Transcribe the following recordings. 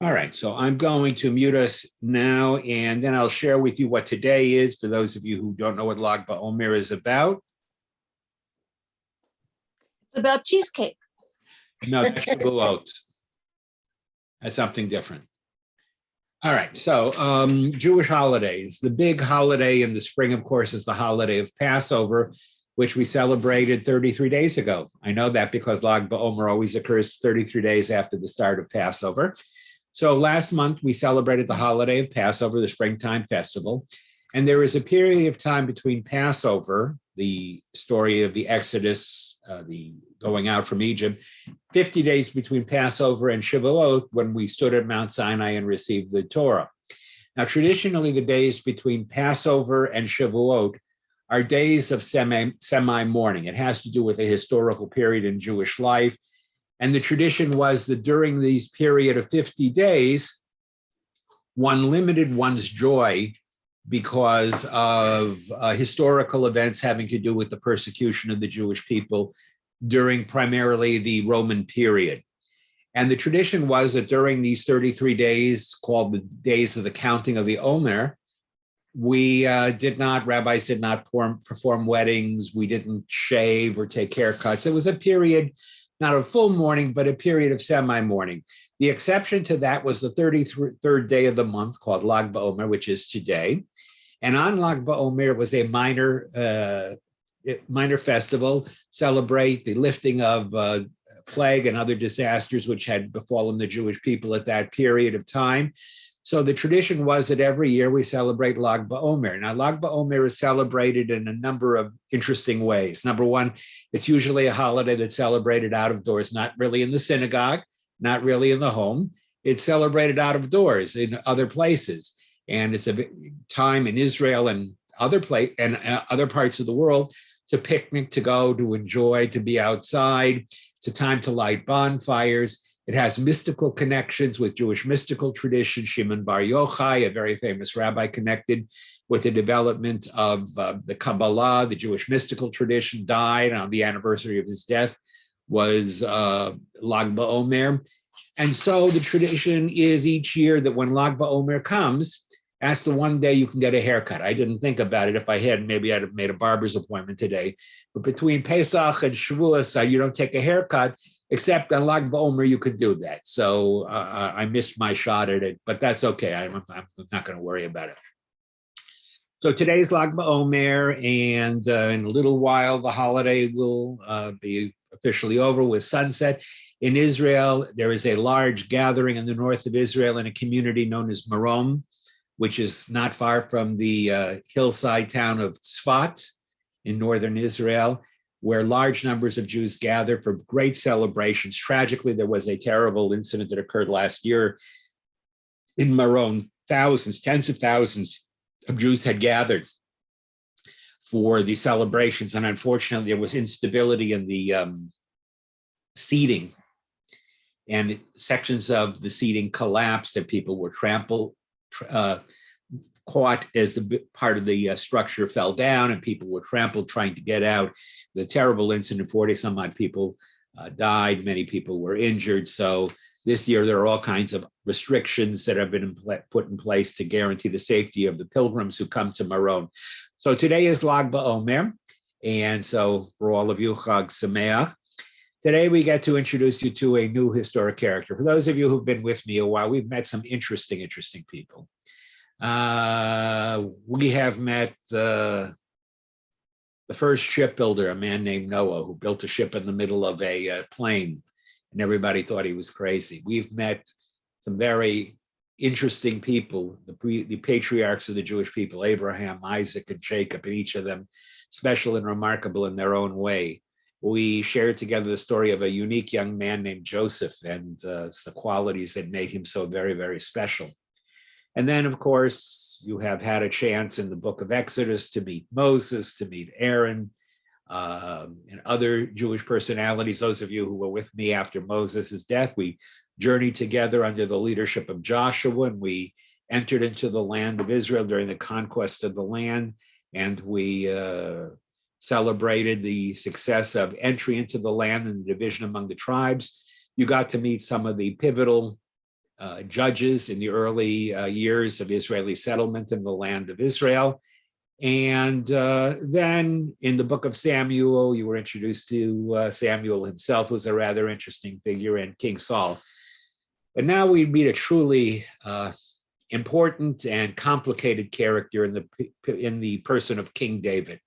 All right, so I'm going to mute us now, and then I'll share with you what today is for those of you who don't know what Lag BaOmer is about. It's about cheesecake. No, that's Shavuot. That's something different. All right, so Jewish holidays. The big holiday in the spring, of course, is the holiday of Passover, which we celebrated 33 days ago. I know that because Lag BaOmer always occurs 33 days after the start of Passover. So last month, we celebrated the holiday of Passover, the springtime festival. And there was a period of time between Passover, the story of the Exodus, the going out from Egypt, 50 days between Passover and Shavuot, when we stood at Mount Sinai and received the Torah. Now, traditionally, the days between Passover and Shavuot are days of semi-mourning. It has to do with a historical period in Jewish life. And the tradition was that during these period of 50 days, one limited one's joy because of historical events having to do with the persecution of the Jewish people during primarily the Roman period. And the tradition was that during these 33 days, called the days of the counting of the Omer, rabbis did not perform weddings, we didn't shave or take haircuts. It was a period, not a full mourning, but a period of semi-mourning. The exception to that was the 33rd day of the month called Lag BaOmer, which is today. And on Lag BaOmer was a minor festival, celebrate the lifting of plague and other disasters which had befallen the Jewish people at that period of time. So the tradition was that every year we celebrate Lag BaOmer. Now, Lag BaOmer is celebrated in a number of interesting ways. Number one, it's usually a holiday that's celebrated out of doors, not really in the synagogue, not really in the home. It's celebrated out of doors in other places. And it's a time in Israel and other parts of the world to picnic, to go, to enjoy, to be outside. It's a time to light bonfires. It has mystical connections with Jewish mystical tradition. Shimon Bar Yochai, a very famous rabbi connected with the development of the Kabbalah, the Jewish mystical tradition, died on the anniversary of his death, was Lag BaOmer. And so the tradition is each year that when Lag BaOmer comes, that's the one day you can get a haircut. I didn't think about it. If I had, maybe I'd have made a barber's appointment today. But between Pesach and Shavuos, you don't take a haircut. Except on Lag BaOmer, you could do that. So I missed my shot at it, but that's okay. I'm not going to worry about it. So today's Lag BaOmer, and in a little while, the holiday will be officially over with sunset. In Israel, there is a large gathering in the north of Israel in a community known as Meron, which is not far from the hillside town of Tzfat in northern Israel, where large numbers of Jews gather for great celebrations. Tragically, there was a terrible incident that occurred last year in Meron. Thousands, tens of thousands of Jews had gathered for the celebrations, and unfortunately, there was instability in the seating, and sections of the seating collapsed, and people were caught as the part of the structure fell down, and people were trampled trying to get out. It was a terrible incident. 40 some odd people died. Many people were injured. So this year there are all kinds of restrictions that have been put in place to guarantee the safety of the pilgrims who come to Meron. So today is Lag BaOmer. And so for all of you, Chag Sameach. Today we get to introduce you to a new historic character. For those of you who've been with me a while, we've met some interesting people. We have met the first shipbuilder, a man named Noah, who built a ship in the middle of a plain, and everybody thought he was crazy. We've met some very interesting people, the patriarchs of the Jewish people, Abraham, Isaac, and Jacob, and each of them special and remarkable in their own way. We shared together the story of a unique young man named Joseph and the qualities that made him so very, very special. And then, of course, you have had a chance in the book of Exodus to meet Moses, to meet Aaron, and other Jewish personalities. Those of you who were with me after Moses' death, we journeyed together under the leadership of Joshua, and we entered into the land of Israel during the conquest of the land, and we celebrated the success of entry into the land and the division among the tribes. You got to meet some of the pivotal judges in the early years of Israeli settlement in the land of Israel. And then in the book of Samuel, you were introduced to Samuel himself, who was a rather interesting figure, and King Saul. But now we meet a truly important and complicated character in the person of King David.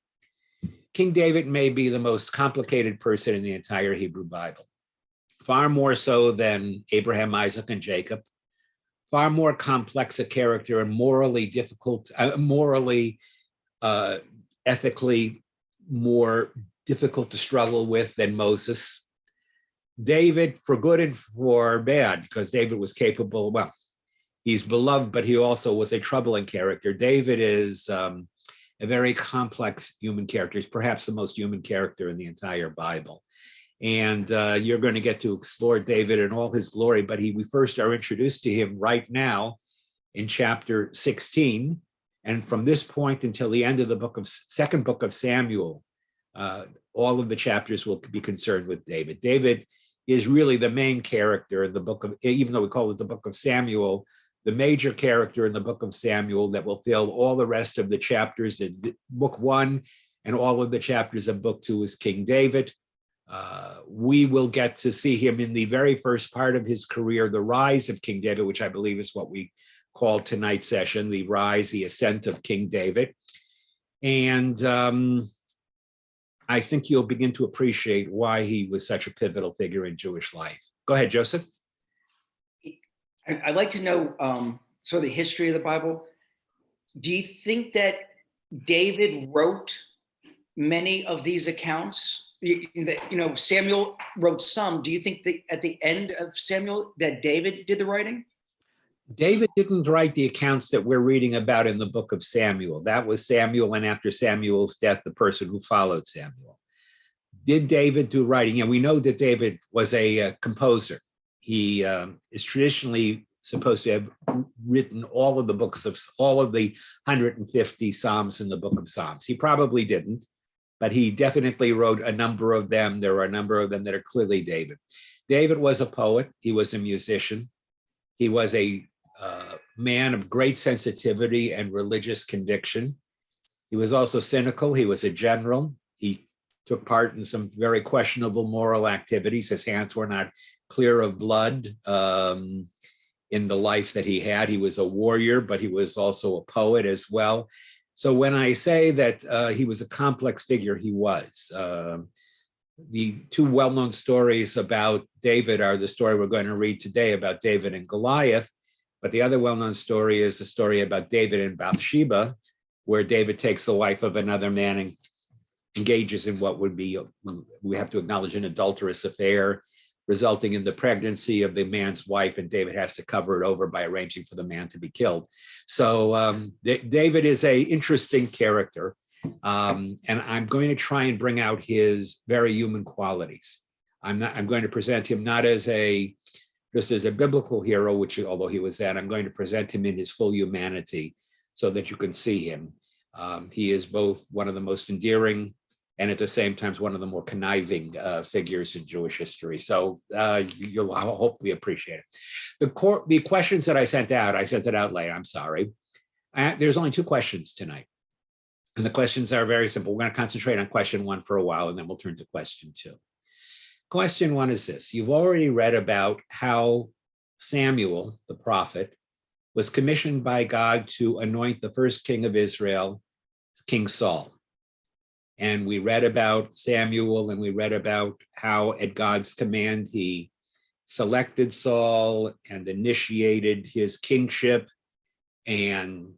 King David may be the most complicated person in the entire Hebrew Bible, far more so than Abraham, Isaac, and Jacob, far more complex a character and morally difficult, ethically more difficult to struggle with than Moses. David, for good and for bad, because David was capable, well, he's beloved, but he also was a troubling character. David is a very complex human character. He's perhaps the most human character in the entire Bible. And you're going to get to explore David in all his glory, but we first are introduced to him right now in chapter 16. And from this point until the end of the second book of Samuel, all of the chapters will be concerned with David. David is really the main character in the book of, even though we call it the book of Samuel, the major character in the book of Samuel that will fill all the rest of the chapters in book 1 and all of the chapters of book 2 is King David. We will get to see him in the very first part of his career, the rise of King David, which I believe is what we call tonight's session, the rise, the ascent of King David. And I think you'll begin to appreciate why he was such a pivotal figure in Jewish life. Go ahead, Joseph. I'd like to know sort of the history of the Bible. Do you think that David wrote many of these accounts? Samuel wrote some. Do you think that at the end of Samuel that David did the writing? David didn't write the accounts that we're reading about in the book of Samuel. That was Samuel, and after Samuel's death, the person who followed Samuel. Did David do writing? And we know that David was a composer. He is traditionally supposed to have written all of the 150 Psalms in the book of Psalms. He probably didn't, but he definitely wrote a number of them. There are a number of them that are clearly David. David was a poet. He was a musician. He was a man of great sensitivity and religious conviction. He was also cynical. He was a general. He took part in some very questionable moral activities. His hands were not clear of blood in the life that he had. He was a warrior, but he was also a poet as well. So when I say that he was a complex figure, he was. The two well-known stories about David are the story we're going to read today about David and Goliath, but the other well-known story is the story about David and Bathsheba, where David takes the wife of another man and engages in what would be, we have to acknowledge, an adulterous affair, resulting in the pregnancy of the man's wife, and David has to cover it over by arranging for the man to be killed. So David is an interesting character, and I'm going to try and bring out his very human qualities. I'm going to present him not as just as a biblical hero, which although he was that, I'm going to present him in his full humanity so that you can see him. He is both one of the most endearing and at the same time one of the more conniving figures in Jewish history. So you'll hopefully appreciate it. The questions that I sent it out late, I'm sorry. There's only 2 questions tonight. And the questions are very simple. We're going to concentrate on question 1 for a while, and then we'll turn to question 2. Question 1 is this. You've already read about how Samuel, the prophet, was commissioned by God to anoint the first king of Israel, King Saul. And we read about Samuel, and we read about how at God's command, he selected Saul and initiated his kingship and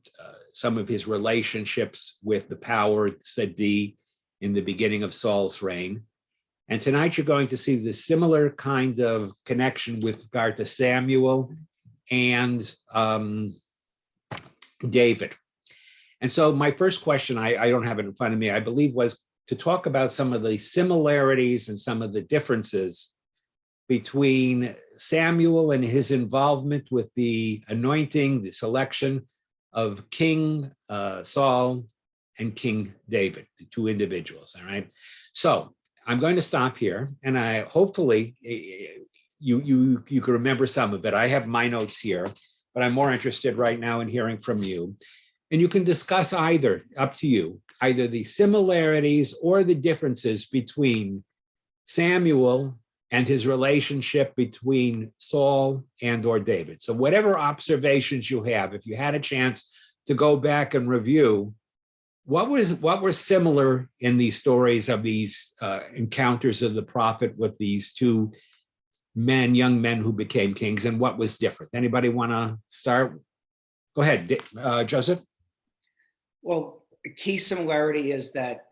some of his relationships with the power said be in the beginning of Saul's reign. And tonight you're going to see the similar kind of connection with regard to Samuel and David. And so my first question, I don't have it in front of me, I believe was to talk about some of the similarities and some of the differences between Samuel and his involvement with the anointing, the selection of King Saul and King David, the 2 individuals, all right? So I'm going to stop here, and I hopefully you can remember some of it. I have my notes here, but I'm more interested right now in hearing from you. And you can discuss either, up to you, either the similarities or the differences between Samuel and his relationship between Saul and or David. So whatever observations you have, if you had a chance to go back and review, what were similar in these stories of these encounters of the prophet with these two men, young men who became kings, and what was different? Anybody want to start? Go ahead, Joseph. Well, the key similarity is that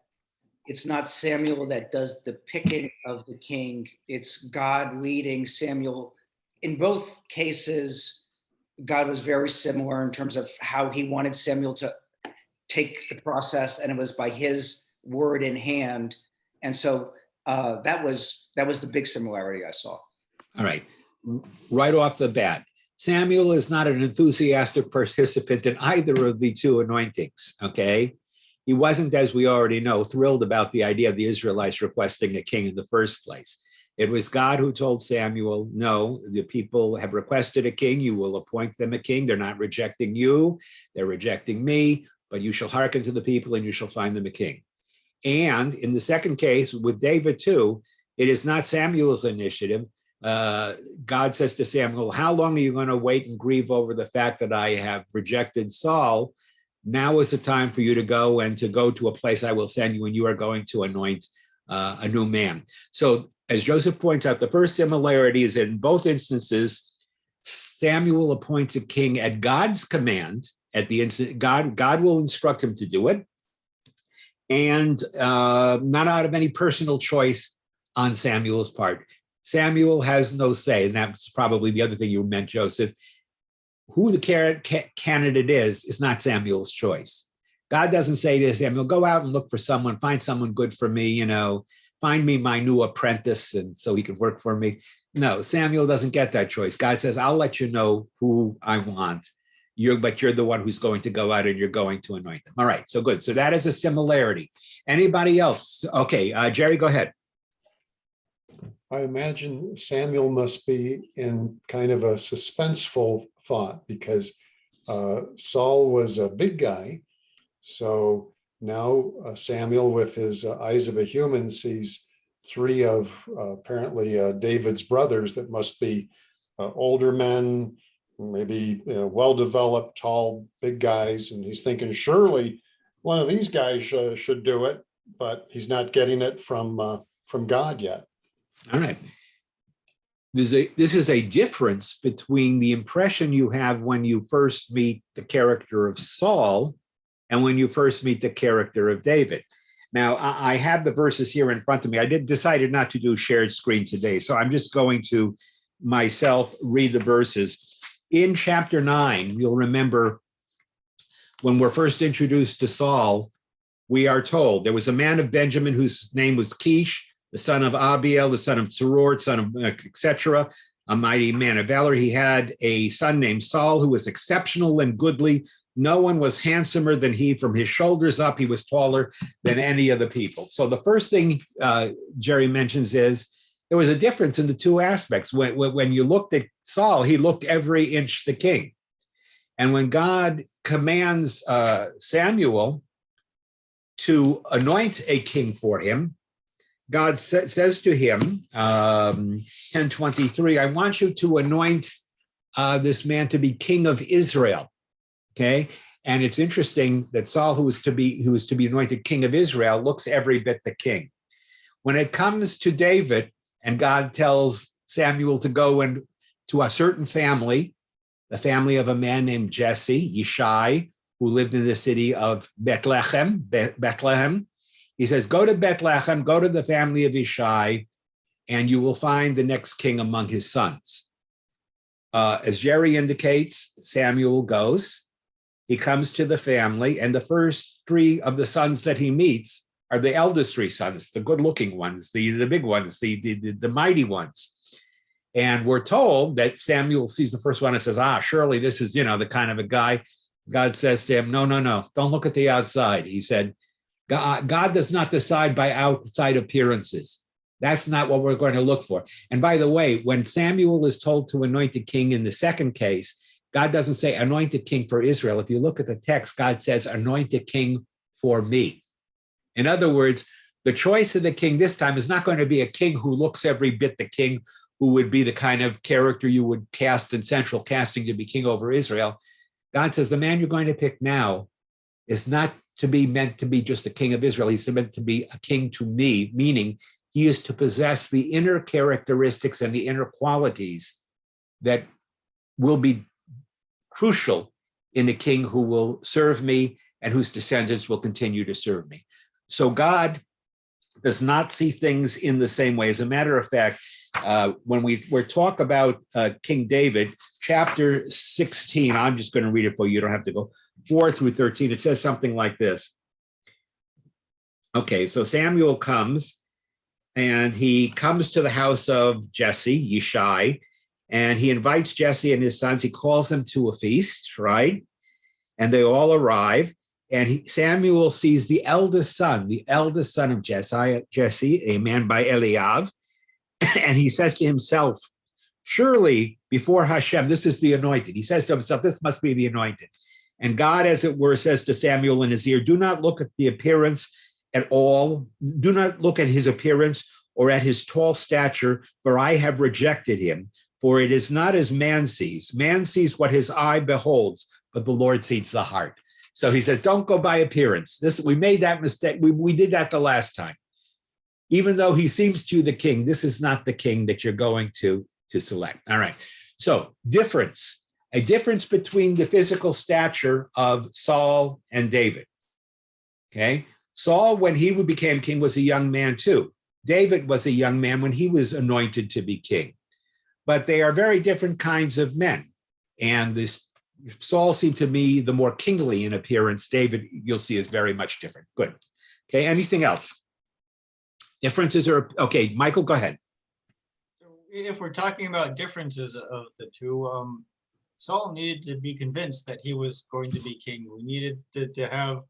it's not Samuel that does the picking of the king. It's God leading Samuel. In both cases, God was very similar in terms of how he wanted Samuel to take the process, and it was by his word in hand. And so that was the big similarity I saw. All right, right off the bat, Samuel is not an enthusiastic participant in either of the two anointings, okay? He wasn't, as we already know, thrilled about the idea of the Israelites requesting a king in the first place. It was God who told Samuel, no, the people have requested a king, you will appoint them a king. They're not rejecting you, they're rejecting me, but you shall hearken to the people and you shall find them a king. And in the second case, with David too, it is not Samuel's initiative. God says to Samuel, how long are you going to wait and grieve over the fact that I have rejected Saul? Now is the time for you to go to a place I will send you, and you are going to anoint a new man. So as Joseph points out, the first similarity is in both instances, Samuel appoints a king at God's command. At the instant, God will instruct him to do it, and not out of any personal choice on Samuel's part. Samuel has no say, and that's probably the other thing you meant, Joseph. Who the candidate is not Samuel's choice. God doesn't say to Samuel, go out and look for someone, find someone good for me, find me my new apprentice, and so he can work for me. No, Samuel doesn't get that choice. God says, I'll let you know who I want. But you're the one who's going to go out and you're going to anoint them. All right, so good. So that is a similarity. Anybody else? Okay, Jerry, go ahead. I imagine Samuel must be in kind of a suspenseful thought, because Saul was a big guy. So now Samuel, with his eyes of a human, sees three of apparently David's brothers that must be older men, maybe well-developed, tall, big guys. And he's thinking, surely one of these guys should do it, but he's not getting it from God yet. All right. This is a difference between the impression you have when you first meet the character of Saul and when you first meet the character of David. Now, I have the verses here in front of me. I decided not to do shared screen today, so I'm just going to myself read the verses. In chapter 9, you'll remember when we're first introduced to Saul, we are told there was a man of Benjamin whose name was Kish, the son of Abiel, the son of Tzuror, son of etc., a mighty man of valor. He had a son named Saul who was exceptional and goodly. No one was handsomer than he. From his shoulders up, he was taller than any of the people. So the first thing Jerry mentions is there was a difference in the two aspects. When you looked at Saul, he looked every inch the king. And when God commands Samuel to anoint a king for him, God says to him, 10:23, I want you to anoint this man to be king of Israel. Okay. And it's interesting that Saul, who was to be anointed king of Israel, looks every bit the king. When it comes to David, and God tells Samuel to go to a certain family, the family of a man named Jesse, Yishai, who lived in the city of Bethlehem. He says, go to Bethlehem, go to the family of Yishai, and you will find the next king among his sons. As Jerry indicates, Samuel goes. He comes to the family, and the first three of the sons that he meets are the eldest three sons, the good-looking ones, the big ones, the mighty ones. And we're told that Samuel sees the first one and says, surely this is, the kind of a guy. God says to him, no, don't look at the outside. He said, God does not decide by outside appearances. That's not what we're going to look for. And by the way, when Samuel is told to anoint a king in the second case, God doesn't say anoint a king for Israel. If you look at the text, God says anoint a king for me. In other words, the choice of the king this time is not going to be a king who looks every bit the king who would be the kind of character you would cast in central casting to be king over Israel. God says the man you're going to pick now is not to be meant to be just a king of Israel. He's meant to be a king to me, meaning he is to possess the inner characteristics and the inner qualities that will be crucial in a king who will serve me and whose descendants will continue to serve me. So God does not see things in the same way. As a matter of fact, when we talk about King David, chapter 16, I'm just going to read it for you. You don't have to go 4 through 13. It says something like this. Okay, so Samuel comes, and he comes to the house of Jesse, Yishai, and he invites Jesse and his sons. He calls them to a feast, right? And they all arrive. And Samuel sees the eldest son of Jesse, a man by Eliab. And he says to himself, surely before Hashem, this is the anointed. He says to himself, this must be the anointed. And God, as it were, says to Samuel in his ear, do not look at the appearance at all. Do not look at his appearance or at his tall stature, for I have rejected him. For it is not as man sees. Man sees what his eye beholds, but the Lord sees the heart. So he says, don't go by appearance. We made that mistake. We did that the last time. Even though he seems to you the king, this is not the king that you're going to select. All right. So a difference between the physical stature of Saul and David. Okay. Saul, when he became king, was a young man too. David was a young man when he was anointed to be king. But they are very different kinds of men. And Saul seemed to me the more kingly in appearance. David, you'll see, is very much different. Good. Okay, anything else? Differences are, okay, Michael, go ahead. So if we're talking about differences of the two, Saul needed to be convinced that he was going to be king. We needed to have,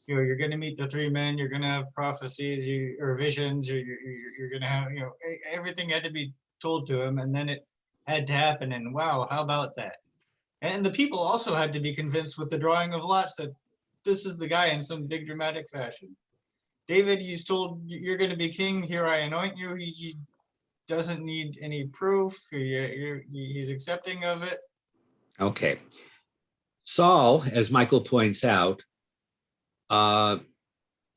you're going to meet the three men, you're going to have prophecies or visions, you're going to have, everything had to be told to him, and then it had to happen. And wow, how about that? And the people also had to be convinced with the drawing of lots that this is the guy in some big dramatic fashion. David, he's told, you're going to be king, here I anoint you. He doesn't need any proof. He's accepting of it. Okay. Saul, as Michael points out,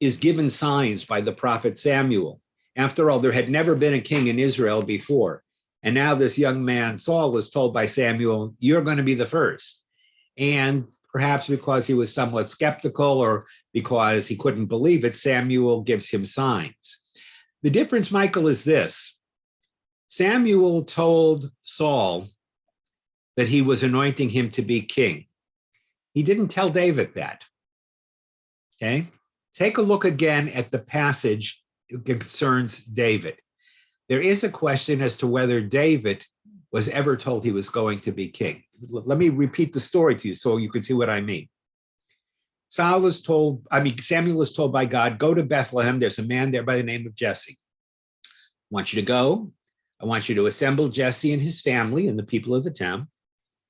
is given signs by the prophet Samuel. After all, there had never been a king in Israel before. And now this young man, Saul, was told by Samuel, you're going to be the first. And perhaps because he was somewhat skeptical or because he couldn't believe it, Samuel gives him signs. The difference, Michael, is this. Samuel told Saul that he was anointing him to be king. He didn't tell David that. Okay? Take a look again at the passage that concerns David. There is a question as to whether David was ever told he was going to be king. Let me repeat the story to you so you can see what I mean. Samuel is told by God, go to Bethlehem. There's a man there by the name of Jesse. I want you to go. I want you to assemble Jesse and his family and the people of the town.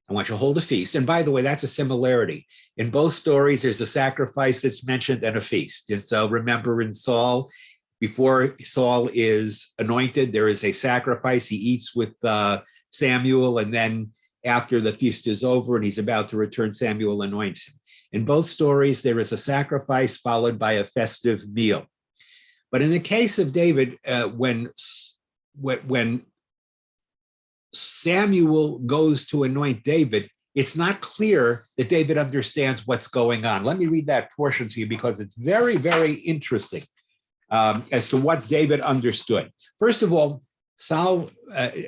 I want you to hold a feast. And by the way, that's a similarity. In both stories, there's a sacrifice that's mentioned and a feast. And so remember in Saul, before Saul is anointed, there is a sacrifice. He eats with Samuel, and then after the feast is over and he's about to return, Samuel anoints him. In both stories, there is a sacrifice followed by a festive meal. But in the case of David, when Samuel goes to anoint David, it's not clear that David understands what's going on. Let me read that portion to you because it's very, very interesting. As to what David understood. First of all, Saul,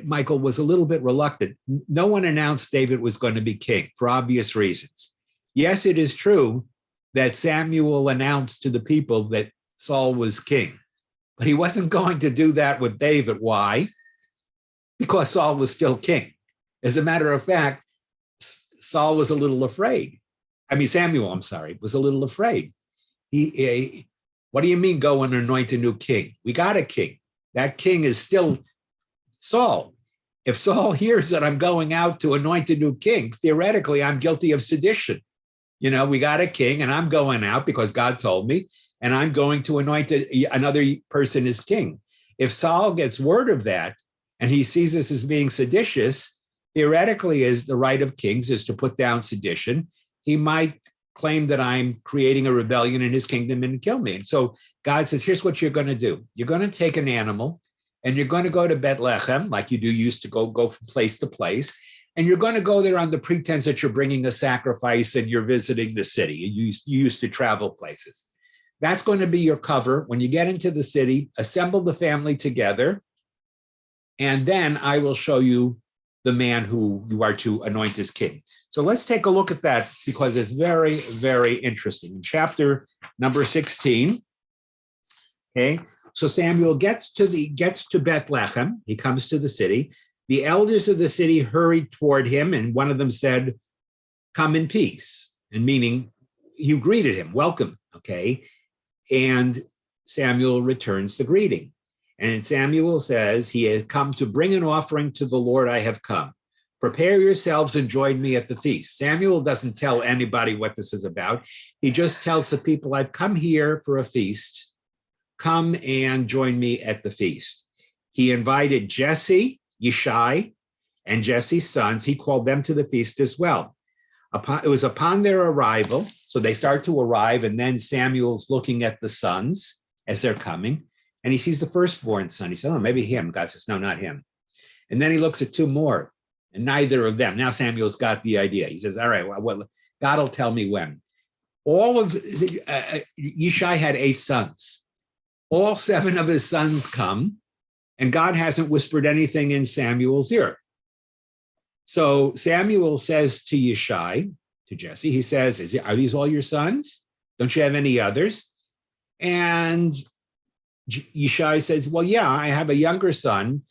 Michael, was a little bit reluctant. No one announced David was going to be king for obvious reasons. Yes, it is true that Samuel announced to the people that Saul was king, but he wasn't going to do that with David. Why? Because Saul was still king. As a matter of fact, Saul was a little afraid. Samuel, was a little afraid. What do you mean go and anoint a new king? We got a king. That king is still Saul. If Saul hears that I'm going out to anoint a new king, theoretically, I'm guilty of sedition. We got a king and I'm going out because God told me, and I'm going to anoint another person as king. If Saul gets word of that and he sees this as being seditious, theoretically, as the right of kings is to put down sedition, he might claim that I'm creating a rebellion in his kingdom and kill me. And so God says, here's what you're going to do. You're going to take an animal and you're going to go to Bethlehem, like you used to go from place to place. And you're going to go there on the pretense that you're bringing a sacrifice and you're visiting the city. You used to travel places. That's going to be your cover. When you get into the city, assemble the family together, and then I will show you the man who you are to anoint as king. So let's take a look at that because it's very, very interesting. In chapter number 16, okay, so Samuel gets to Bethlehem. He comes to the city. The elders of the city hurried toward him, and one of them said, "Come in peace," and meaning you greeted him, welcome, okay? And Samuel returns the greeting. And Samuel says, he had come to bring an offering to the Lord. I have come. Prepare yourselves and join me at the feast. Samuel doesn't tell anybody what this is about. He just tells the people, I've come here for a feast. Come and join me at the feast. He invited Jesse, Yishai, and Jesse's sons. He called them to the feast as well. It was upon their arrival, so they start to arrive, and then Samuel's looking at the sons as they're coming, and he sees the firstborn son. He said, oh, maybe him. God says, no, not him. And then he looks at two more, and neither of them. Now Samuel's got the idea. He says, all right, well, God will tell me when. All of Yishai had 8 sons. All 7 of his sons come, and God hasn't whispered anything in Samuel's ear. So Samuel says to Yishai, to Jesse, he says, are these all your sons? Don't you have any others? And Yishai says, well, yeah, I have a younger son,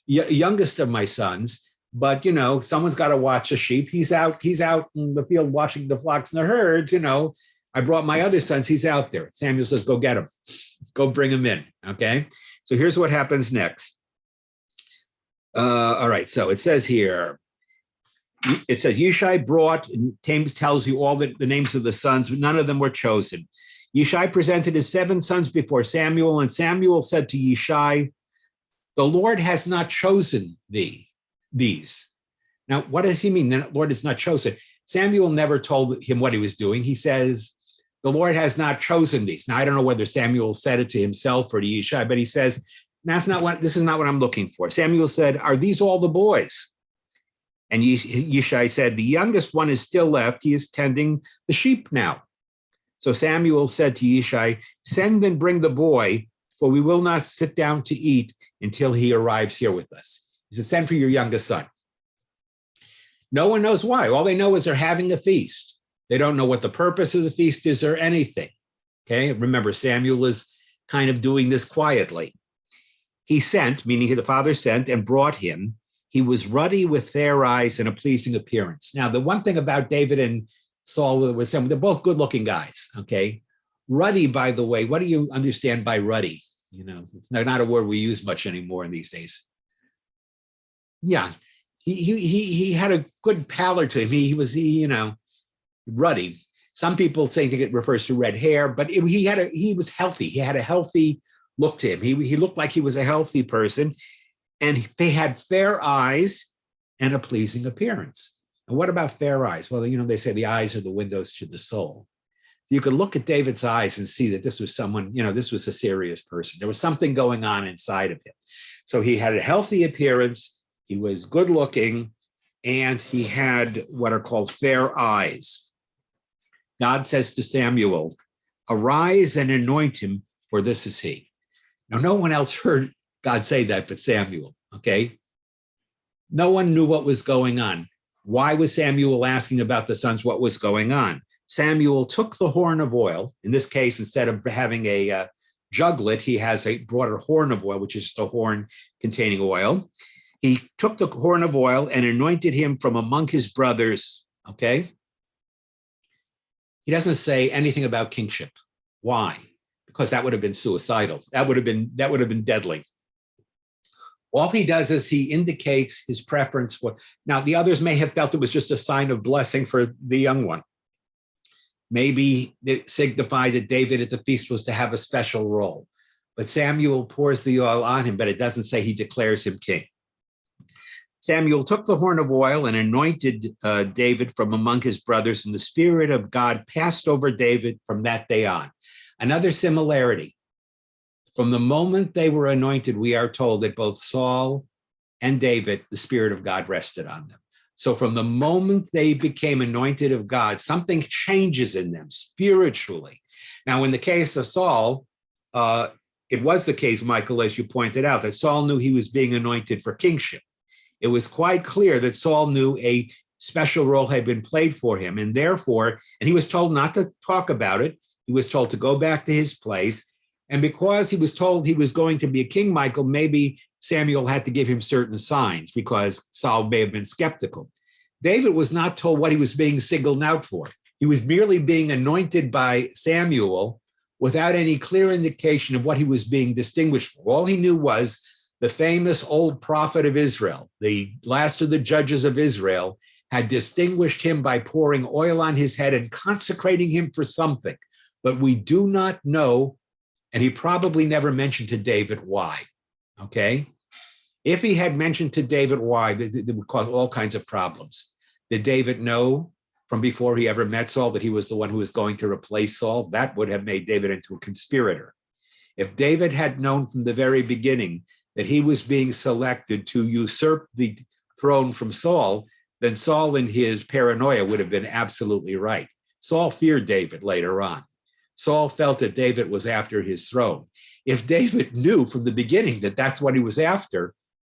youngest of my sons, but, someone's got to watch the sheep. He's out in the field watching the flocks and the herds, I brought my other sons, he's out there. Samuel says, go get him, go bring him in, okay? So here's what happens next. All right, so it says here, Yishai brought, and James tells you all the names of the sons, but none of them were chosen. Yishai presented his 7 sons before Samuel, and Samuel said to Yishai, the Lord has not chosen these. Now, what does he mean? The Lord is not chosen. Samuel never told him what he was doing. He says, the Lord has not chosen these. Now, I don't know whether Samuel said it to himself or to Yishai, but he says, this is not what I'm looking for. Samuel said, are these all the boys? And Yishai said, the youngest one is still left. He is tending the sheep now. So Samuel said to Yishai, send and bring the boy, for we will not sit down to eat until he arrives here with us. He said, send for your youngest son. No one knows why. All they know is they're having a feast. They don't know what the purpose of the feast is or anything. Okay, remember, Samuel is kind of doing this quietly. He sent, meaning the father sent and brought him. He was ruddy with fair eyes and a pleasing appearance. Now, the one thing about David and Saul was they're both good-looking guys, okay? Ruddy, by the way, what do you understand by ruddy? It's not a word we use much anymore in these days. Yeah, he had a good pallor to him. He was ruddy. Some people think it refers to red hair, but he was healthy. He had a healthy look to him. He looked like he was a healthy person. And they had fair eyes and a pleasing appearance. And what about fair eyes? Well, they say the eyes are the windows to the soul. You could look at David's eyes and see that this was someone, this was a serious person. There was something going on inside of him. So he had a healthy appearance, he was good looking, and he had what are called fair eyes. God says to Samuel, arise and anoint him, for this is he. Now, no one else heard God say that but Samuel, okay? No one knew what was going on. Why was Samuel asking about the sons what was going on? Samuel took the horn of oil. In this case, instead of having a juglet, he has a broader horn of oil, which is the horn containing oil. He took the horn of oil and anointed him from among his brothers, okay? He doesn't say anything about kingship. Why? Because that would have been suicidal. That would have been deadly. All he does is he indicates his preference for, now the others may have felt it was just a sign of blessing for the young one. Maybe it signified that David at the feast was to have a special role. But Samuel pours the oil on him, but it doesn't say he declares him king. Samuel took the horn of oil and anointed David from among his brothers, and the Spirit of God passed over David from that day on. Another similarity. From the moment they were anointed, we are told that both Saul and David, the Spirit of God rested on them. So from the moment they became anointed of God, something changes in them spiritually. Now, in the case of Saul, it was the case, Michael, as you pointed out, that Saul knew he was being anointed for kingship. It was quite clear that Saul knew a special role had been played for him, and therefore, and he was told not to talk about it. He was told to go back to his place. And because he was told he was going to be a king, Michael, maybe Samuel had to give him certain signs because Saul may have been skeptical. David was not told what he was being singled out for. He was merely being anointed by Samuel without any clear indication of what he was being distinguished for. All he knew was the famous old prophet of Israel, the last of the judges of Israel, had distinguished him by pouring oil on his head and consecrating him for something. But we do not know, and he probably never mentioned to David why, okay? If he had mentioned to David why, that would cause all kinds of problems. Did David know from before he ever met Saul that he was the one who was going to replace Saul? That would have made David into a conspirator. If David had known from the very beginning that he was being selected to usurp the throne from Saul, then Saul in his paranoia would have been absolutely right. Saul feared David later on. Saul felt that David was after his throne. If David knew from the beginning that that's what he was after,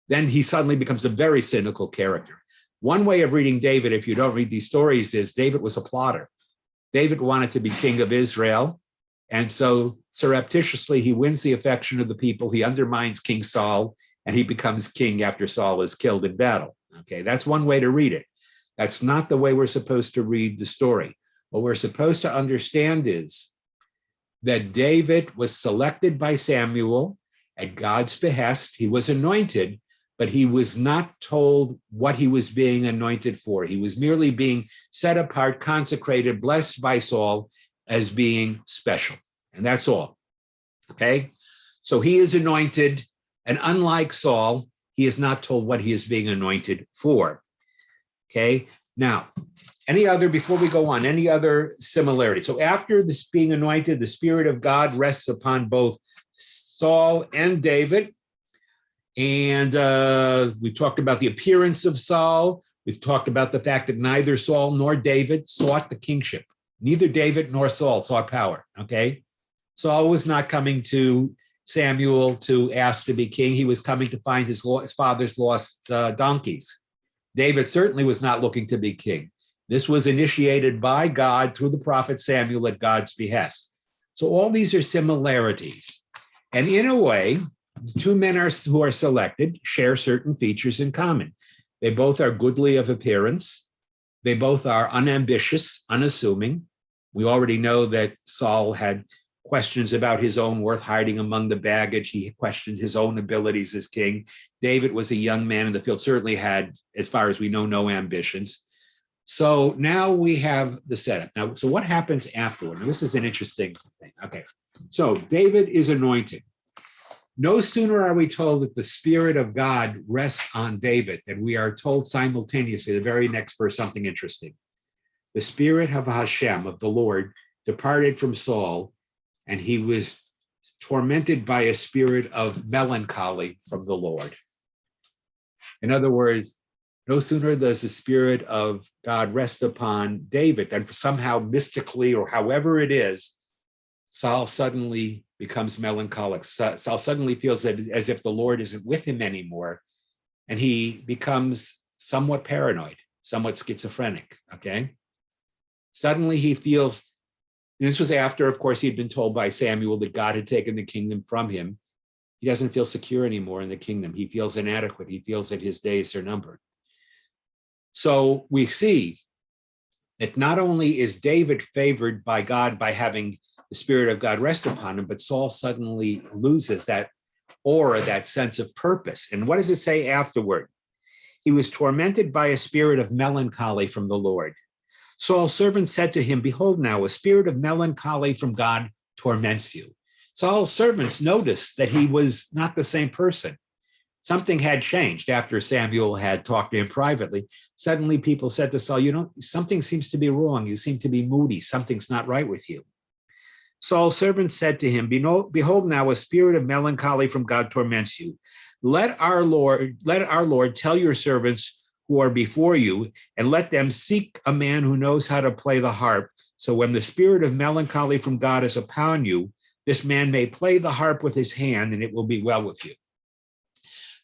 then he suddenly becomes a very cynical character. One way of reading David, if you don't read these stories, is David was a plotter. David wanted to be king of Israel, and so surreptitiously he wins the affection of the people. He undermines King Saul, and he becomes king after Saul is killed in battle. Okay, that's one way to read it. That's not the way we're supposed to read the story. What we're supposed to understand is that David was selected by Samuel at God's behest. He was anointed, but he was not told what he was being anointed for. He was merely being set apart, consecrated, blessed by Saul as being special. And that's all, okay? So he is anointed, and unlike Saul, he is not told what he is being anointed for, okay? Now, before we go on, any other similarity? So after this being anointed, the Spirit of God rests upon both Saul and David. And we talked about the appearance of Saul. We've talked about the fact that neither Saul nor David sought the kingship. Neither David nor Saul sought power, okay? Saul was not coming to Samuel to ask to be king. He was coming to find his father's lost donkeys. David certainly was not looking to be king. This was initiated by God through the prophet Samuel at God's behest. So all these are similarities. And in a way, the two men who are selected share certain features in common. They both are goodly of appearance. They both are unambitious, unassuming. We already know that Saul had questions about his own worth hiding among the baggage. He questioned his own abilities as king. David was a young man in the field, certainly had, as far as we know, no ambitions. So now we have the setup. Now, so what happens afterward? Now, this is an interesting thing. Okay, so David is anointed. No sooner are we told that the Spirit of God rests on David than we are told simultaneously, the very next verse, something interesting. The Spirit of Hashem, of the Lord, departed from Saul, and he was tormented by a spirit of melancholy from the Lord. In other words, no sooner does the Spirit of God rest upon David than somehow mystically or however it is, Saul suddenly becomes melancholic. Saul suddenly feels that as if the Lord isn't with him anymore, and he becomes somewhat paranoid, somewhat schizophrenic, okay? Suddenly he feels, this was after, of course, he'd been told by Samuel that God had taken the kingdom from him. He doesn't feel secure anymore in the kingdom. He feels inadequate. He feels that his days are numbered. So we see that not only is David favored by God by having the Spirit of God rest upon him, but Saul suddenly loses that aura, that sense of purpose. And what does it say afterward? He was tormented by a spirit of melancholy from the Lord. Saul's servant said to him, behold now, a spirit of melancholy from God torments you. Saul's servants noticed that he was not the same person. Something had changed after Samuel had talked to him privately. Suddenly people said to Saul, something seems to be wrong. You seem to be moody. Something's not right with you. Saul's servant said to him, behold now, a spirit of melancholy from God torments you. Let our Lord tell your servants who are before you, and let them seek a man who knows how to play the harp. So when the spirit of melancholy from God is upon you, this man may play the harp with his hand, and it will be well with you.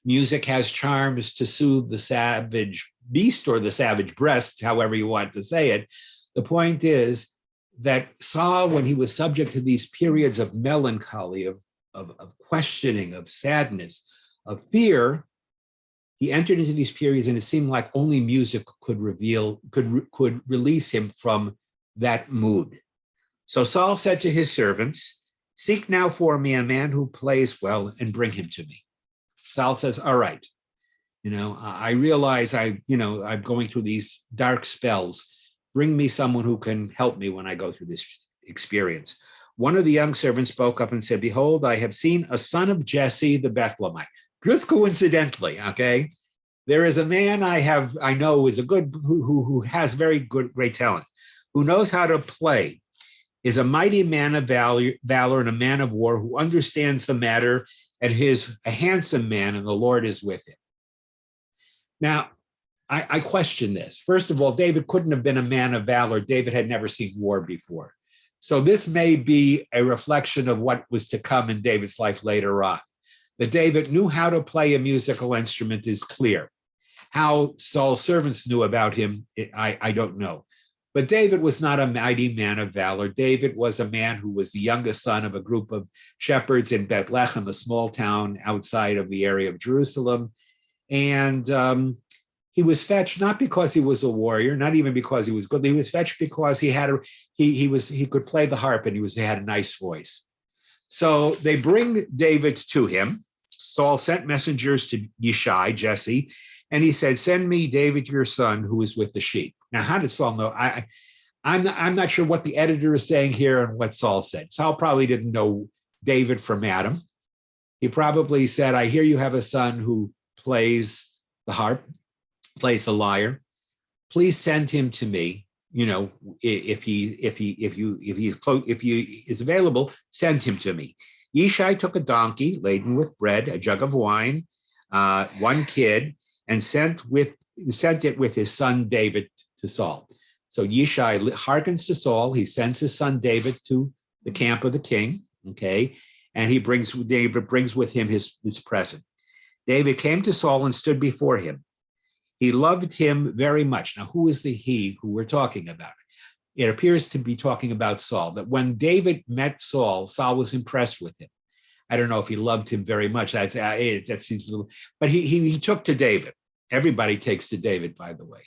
Music has charms to soothe the savage beast or the savage breast, however you want to say it. The point is that Saul, when he was subject to these periods of melancholy, of questioning, of sadness, of fear, he entered into these periods, and it seemed like only music could release him from that mood. So Saul said to his servants, seek now for me a man who plays well and bring him to me. Saul says, all right, I realize I'm going through these dark spells. Bring me someone who can help me when I go through this experience. One of the young servants spoke up and said, behold, I have seen a son of Jesse the Bethlehemite. Just coincidentally, okay, there is a man I know is a good, who has very great talent, who knows how to play, is a mighty man of valor and a man of war who understands the matter, and is a handsome man, and the Lord is with him. Now, I question this. First of all, David couldn't have been a man of valor. David had never seen war before. So this may be a reflection of what was to come in David's life later on. That David knew how to play a musical instrument is clear. How Saul's servants knew about him, I don't know. But David was not a mighty man of valor. David was a man who was the youngest son of a group of shepherds in Bethlehem, a small town outside of the area of Jerusalem. And he was fetched not because he was a warrior, not even because he was good. He was fetched because he could play the harp, and he had a nice voice. So they bring David to him. Saul sent messengers to Yishai, Jesse, and he said, send me David, your son, who is with the sheep. Now, how did Saul know? I'm not sure what the editor is saying here and what Saul said. Saul probably didn't know David from Adam. He probably said, I hear you have a son who plays the harp, plays the lyre. Please send him to me. If he is available, send him to me. Yishai took a donkey laden with bread, a jug of wine, one kid, and sent it with his son David to Saul. So Yishai hearkens to Saul. He sends his son David to the camp of the king. Okay, and David brings with him his present. David came to Saul and stood before him. He loved him very much. Now, who is the he who we're talking about? It appears to be talking about Saul, that when David met Saul, Saul was impressed with him. I don't know if he loved him very much. That seems a little, but he took to David. Everybody takes to David, by the way.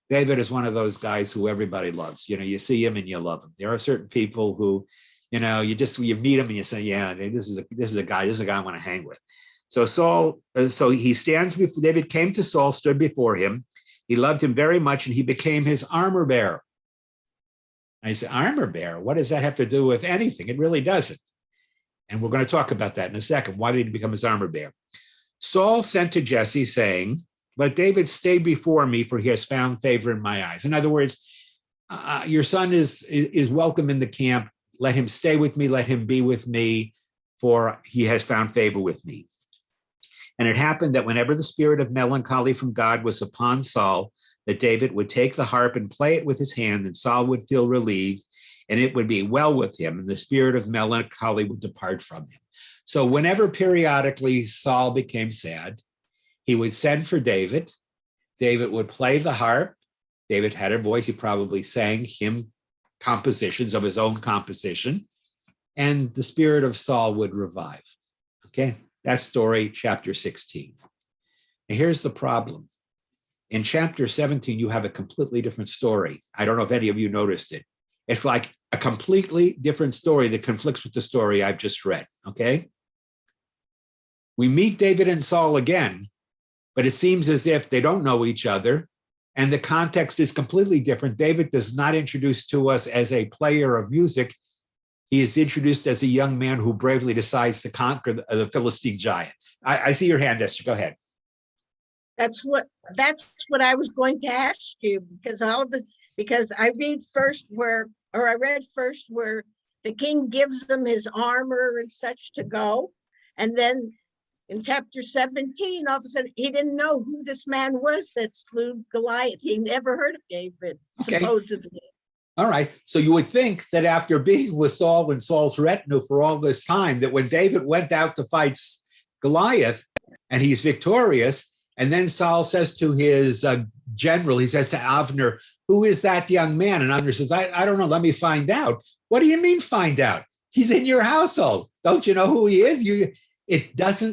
David is one of those guys who everybody loves. You see him and you love him. There are certain people who, you meet him and you say, yeah, this is a guy I want to hang with. So he stands before David, came to Saul, stood before him. He loved him very much, and he became his armor bearer. I said, armor bearer? What does that have to do with anything? It really doesn't. And we're going to talk about that in a second. Why did he become his armor bearer? Saul sent to Jesse saying, let David stay before me, for he has found favor in my eyes. In other words, your son is welcome in the camp. Let him stay with me. Let him be with me, for he has found favor with me. And it happened that whenever the spirit of melancholy from God was upon Saul, that David would take the harp and play it with his hand, and Saul would feel relieved, and it would be well with him, and the spirit of melancholy would depart from him. So whenever periodically Saul became sad, he would send for David. David would play the harp. David had a voice. He probably sang hymn compositions of his own composition, and the spirit of Saul would revive. Okay, that's story chapter 16. And here's the problem. In chapter 17, you have a completely different story. I don't know if any of you noticed it. It's like a completely different story that conflicts with the story I've just read, okay? We meet David and Saul again, but it seems as if they don't know each other, and the context is completely different. David does not introduce to us as a player of music. He is introduced as a young man who bravely decides to conquer the Philistine giant. I see your hand, Esther. Go ahead. That's what I was going to ask you, because all of this, because I read first where the king gives him his armor and such to go. And then in chapter 17, all of a sudden, he didn't know who this man was that slew Goliath. He never heard of David, Okay. supposedly. All right. So you would think that after being with Saul and Saul's retinue for all this time, that when David went out to fight Goliath and he's victorious, and then Saul says to his general, he says to Avner, who is that young man? And Avner says, I don't know. Let me find out. What do you mean find out? He's in your household. Don't you know who he is?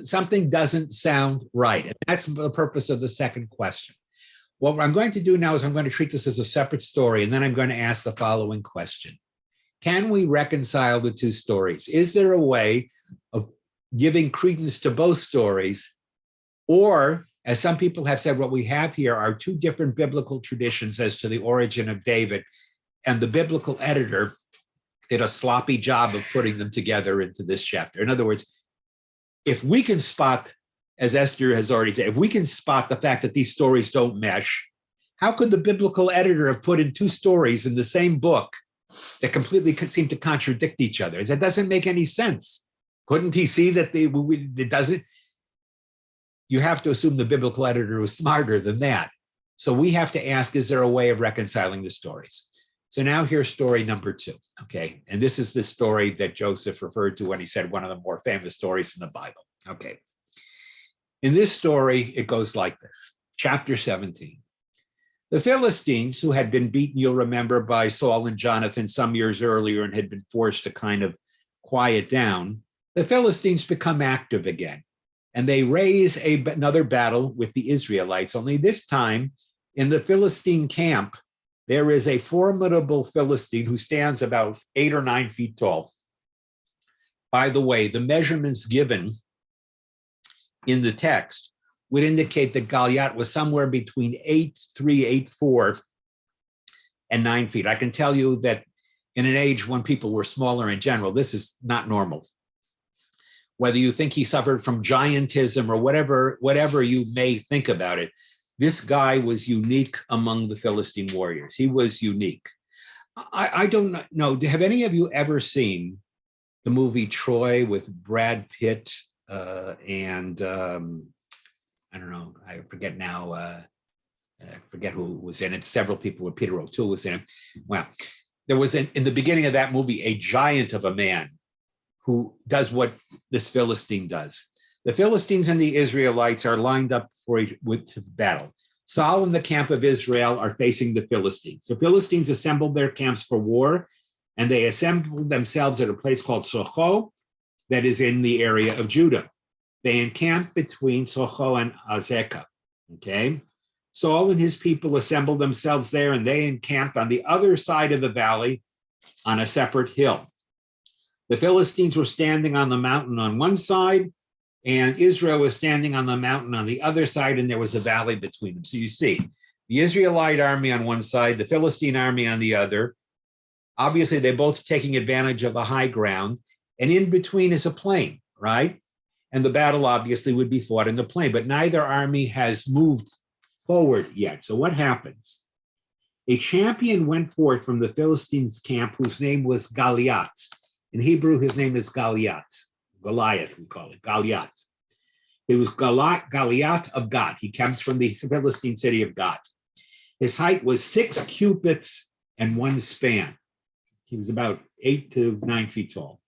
Something doesn't sound right. And that's the purpose of the second question. What I'm going to do now is I'm going to treat this as a separate story, and then I'm going to ask the following question. Can we reconcile the two stories? Is there a way of giving credence to both stories? Or, as some people have said, what we have here are two different biblical traditions as to the origin of David, and the biblical editor did a sloppy job of putting them together into this chapter. In other words, if we can spot, as Esther has already said, if we can spot the fact that these stories don't mesh, how could the biblical editor have put in two stories in the same book that completely seem to contradict each other? That doesn't make any sense. Couldn't he see that it doesn't? You have to assume the biblical editor was smarter than that. So we have to ask, is there a way of reconciling the stories? So now here's story number 2, okay? And this is the story that Joseph referred to when he said one of the more famous stories in the Bible, okay? In this story, it goes like this, chapter 17. The Philistines, who had been beaten, you'll remember, by Saul and Jonathan some years earlier and had been forced to kind of quiet down, the Philistines become active again. And they raise another battle with the Israelites, only this time in the Philistine camp, there is a formidable Philistine who stands about 8 or 9 feet tall. By the way, the measurements given in the text would indicate that Goliath was somewhere between 8'3", 8'4", and 9 feet. I can tell you that in an age when people were smaller in general, this is not normal. Whether you think he suffered from giantism or whatever you may think about it, this guy was unique among the Philistine warriors. He was unique. I don't know, have any of you ever seen the movie Troy with Brad Pitt and I don't know, I forget now, I forget who was in it. Several people, Peter O'Toole was in it. Well, there was in the beginning of that movie, a giant of a man who does what this Philistine does. The Philistines and the Israelites are lined up with battle. Saul and the camp of Israel are facing the Philistines. The Philistines assembled their camps for war, and they assembled themselves at a place called Socho, that is in the area of Judah. They encamped between Socho and Azekah, okay? Saul and his people assembled themselves there, and they encamped on the other side of the valley on a separate hill. The Philistines were standing on the mountain on one side, and Israel was standing on the mountain on the other side, and there was a valley between them. So you see, the Israelite army on one side, the Philistine army on the other. Obviously, they're both taking advantage of the high ground, and in between is a plain, right? And the battle obviously would be fought in the plain, but neither army has moved forward yet. So what happens? A champion went forth from the Philistines' camp whose name was Goliath. In Hebrew, his name is Goliath. Goliath, we call it, Goliath. It was Goliath of Gath. He comes from the Philistine city of Gath. His height was 6 cubits and 1 span. He was about 8 to 9 feet tall.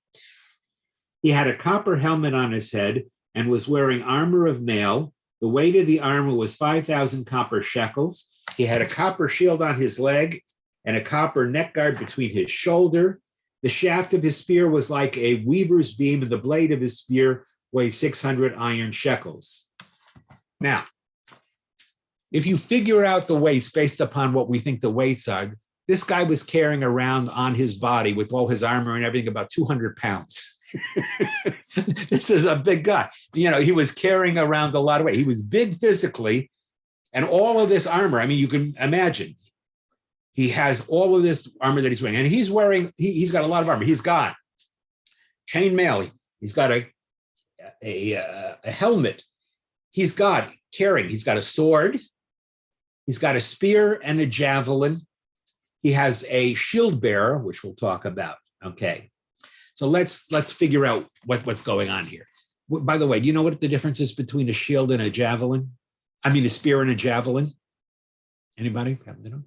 He had a copper helmet on his head and was wearing armor of mail. The weight of the armor was 5,000 copper shekels. He had a copper shield on his leg and a copper neck guard between his shoulder. The shaft of his spear was like a weaver's beam, and the blade of his spear weighed 600 iron shekels. Now, if you figure out the weights based upon what we think the weights are, this guy was carrying around on his body with all his armor and everything about 200 pounds. This is a big guy. You know, he was carrying around a lot of weight. He was big physically, and all of this armor. I mean, you can imagine. He has all of this armor that he's wearing, and he's wearing. He's got a lot of armor. He's got chainmail. He's got a helmet. He's got carrying. He's got a sword. He's got a spear and a javelin. He has a shield bearer, which we'll talk about. Okay, so let's figure out what's going on here. By the way, do you know what the difference is between a shield and a javelin? I mean, a spear and a javelin. Anybody happen to know?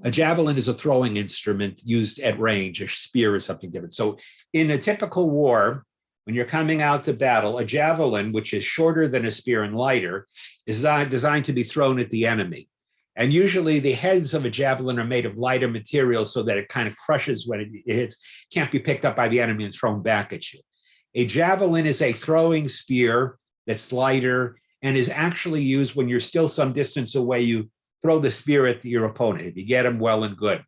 A javelin is a throwing instrument used at range. A spear is something different. So in a typical war, when you're coming out to battle, a javelin, which is shorter than a spear and lighter, is designed to be thrown at the enemy. And usually the heads of a javelin are made of lighter material so that it kind of crushes when it hits, can't be picked up by the enemy and thrown back at you. A javelin is a throwing spear that's lighter and is actually used when you're still some distance away. You throw the spear at your opponent. If you get him, well and good.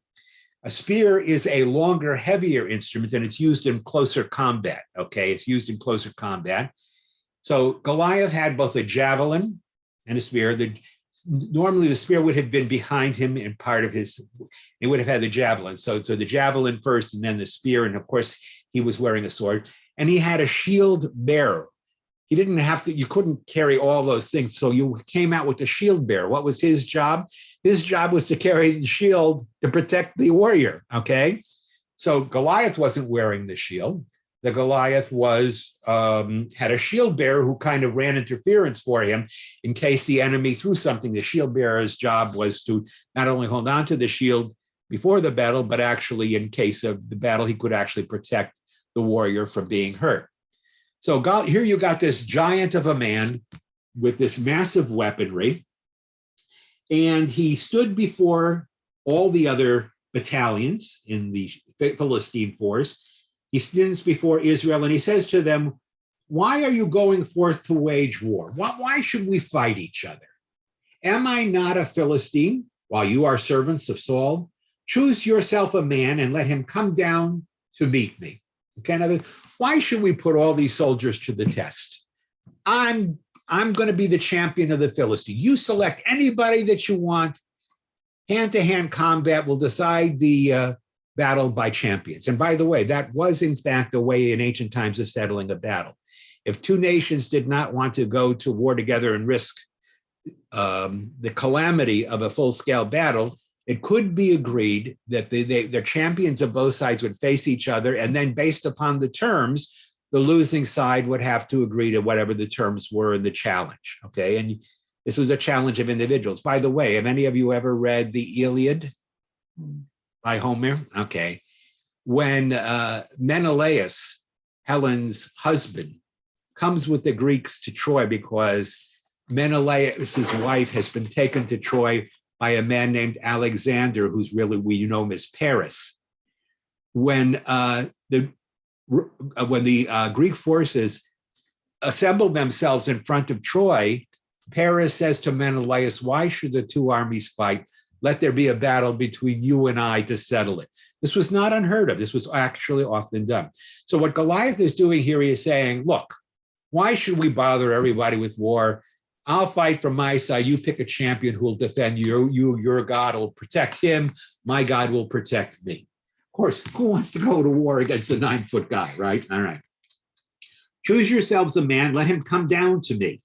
A spear is a longer, heavier instrument, and it's used in closer combat, okay? It's used in closer combat. So Goliath had both a javelin and a spear. Normally the spear would have been behind him in part of his, it would have had the javelin. So the javelin first and then the spear. And of course, he was wearing a sword. And he had a shield bearer. He didn't have to, you couldn't carry all those things. So you came out with the shield bearer. What was his job? His job was to carry the shield to protect the warrior, okay? So Goliath wasn't wearing the shield. The Goliath was had a shield bearer who kind of ran interference for him in case the enemy threw something. The shield bearer's job was to not only hold on to the shield before the battle, but actually in case of the battle, he could actually protect the warrior from being hurt. So here you got this giant of a man with this massive weaponry, and he stood before all the other battalions in the Philistine force. He stands before Israel and he says to them, why are you going forth to wage war? Why should we fight each other? Am I not a Philistine while you are servants of Saul? Choose yourself a man and let him come down to meet me. Okay, in other words, why should we put all these soldiers to the test? I'm going to be the champion of the Philistine. You select anybody that you want. Hand-to-hand combat will decide the battle by champions. And by the way, that was in fact the way in ancient times of settling a battle. If two nations did not want to go to war together and risk the calamity of a full-scale battle, it could be agreed that the champions of both sides would face each other, and then based upon the terms, the losing side would have to agree to whatever the terms were in the challenge, okay? And this was a challenge of individuals. By the way, have any of you ever read the Iliad by Homer? Okay. When Menelaus, Helen's husband, comes with the Greeks to Troy because Menelaus's wife has been taken to Troy by a man named Alexander, who's really, we know him as Paris. When the Greek forces assembled themselves in front of Troy, Paris says to Menelaus, why should the two armies fight? Let there be a battle between you and I to settle it. This was not unheard of. This was actually often done. So what Goliath is doing here, he is saying, look, why should we bother everybody with war? I'll fight from my side. You pick a champion who will defend you. Your God will protect him. My God will protect me. Of course, who wants to go to war against a 9-foot guy, right? All right. Choose yourselves a man. Let him come down to me.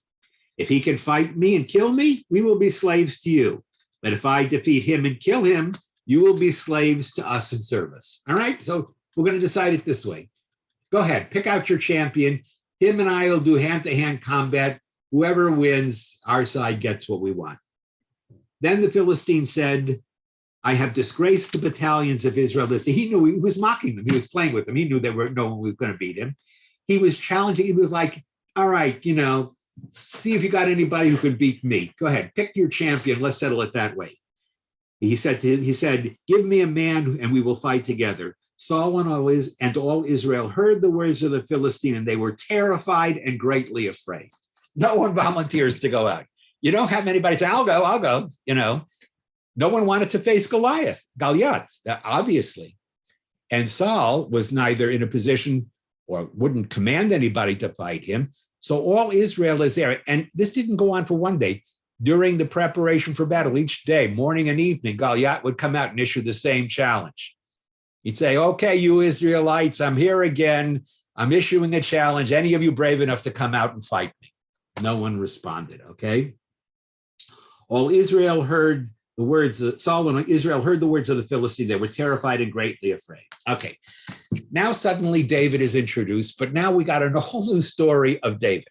If he can fight me and kill me, we will be slaves to you. But if I defeat him and kill him, you will be slaves to us in service. All right, so we're going to decide it this way. Go ahead, pick out your champion. Him and I will do hand-to-hand combat. Whoever wins, our side gets what we want. Then the Philistine said, I have disgraced the battalions of Israel. He knew he was mocking them. He was playing with them. He knew no one was going to beat him. He was challenging. He was like, all right, see if you got anybody who could beat me. Go ahead, pick your champion. Let's settle it that way. He said, give me a man and we will fight together. Saul and all Israel heard the words of the Philistine, and they were terrified and greatly afraid. No one volunteers to go out. You don't have anybody say, I'll go. No one wanted to face Goliath, obviously. And Saul was neither in a position or wouldn't command anybody to fight him. So all Israel is there. And this didn't go on for one day. During the preparation for battle, each day, morning and evening, Goliath would come out and issue the same challenge. He'd say, okay, you Israelites, I'm here again. I'm issuing a challenge. Any of you brave enough to come out and fight me? No one responded, okay? All Israel heard the words of Saul and Israel heard the words of the Philistine. They were terrified and greatly afraid. Okay, now suddenly David is introduced, but now we got a whole new story of David.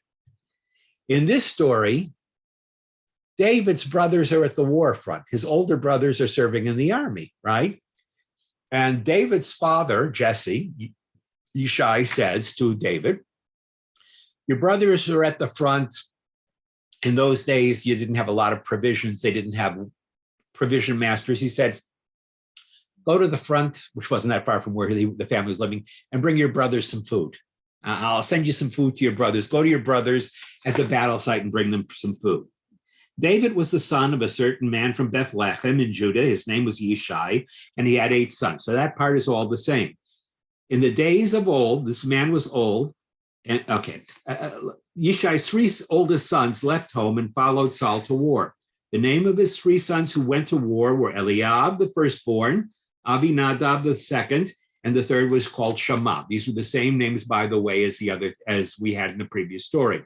In this story, David's brothers are at the war front. His older brothers are serving in the army, right? And David's father, Jesse, Yishai, says to David, your brothers are at the front. In those days, you didn't have a lot of provisions. They didn't have provision masters. He said, go to the front, which wasn't that far from where the family was living, and bring your brothers some food. I'll send you some food to your brothers. Go to your brothers at the battle site and bring them some food. David was the son of a certain man from Bethlehem in Judah. His name was Yishai, and he had 8 sons. So that part is all the same. In the days of old, this man was old. And okay, Yishai's 3 oldest sons left home and followed Saul to war. The name of his 3 sons who went to war were Eliab, the firstborn, Abinadab, the second, and the third was called Shammah. These were the same names, by the way, as we had in the previous story.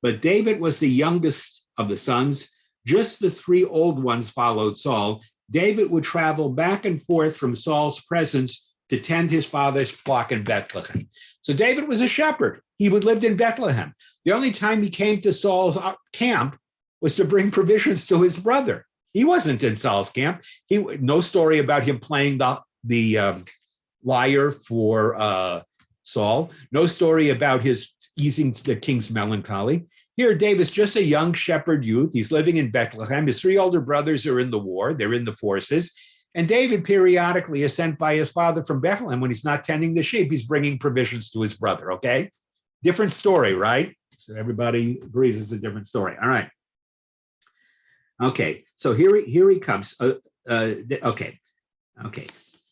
But David was the youngest of the sons. Just the 3 old ones followed Saul. David would travel back and forth from Saul's presence to tend his father's flock in Bethlehem. So David was a shepherd. He would lived in Bethlehem. The only time he came to Saul's camp was to bring provisions to his brother. He wasn't in Saul's camp. No story about him playing the lyre for Saul. No story about his easing the king's melancholy. Here, David's just a young shepherd youth. He's living in Bethlehem. His 3 older brothers are in the war. They're in the forces. And David periodically is sent by his father from Bethlehem when he's not tending the sheep. He's bringing provisions to his brother, okay? Different story, right? So everybody agrees it's a different story. All right. Okay, so here he comes. Okay.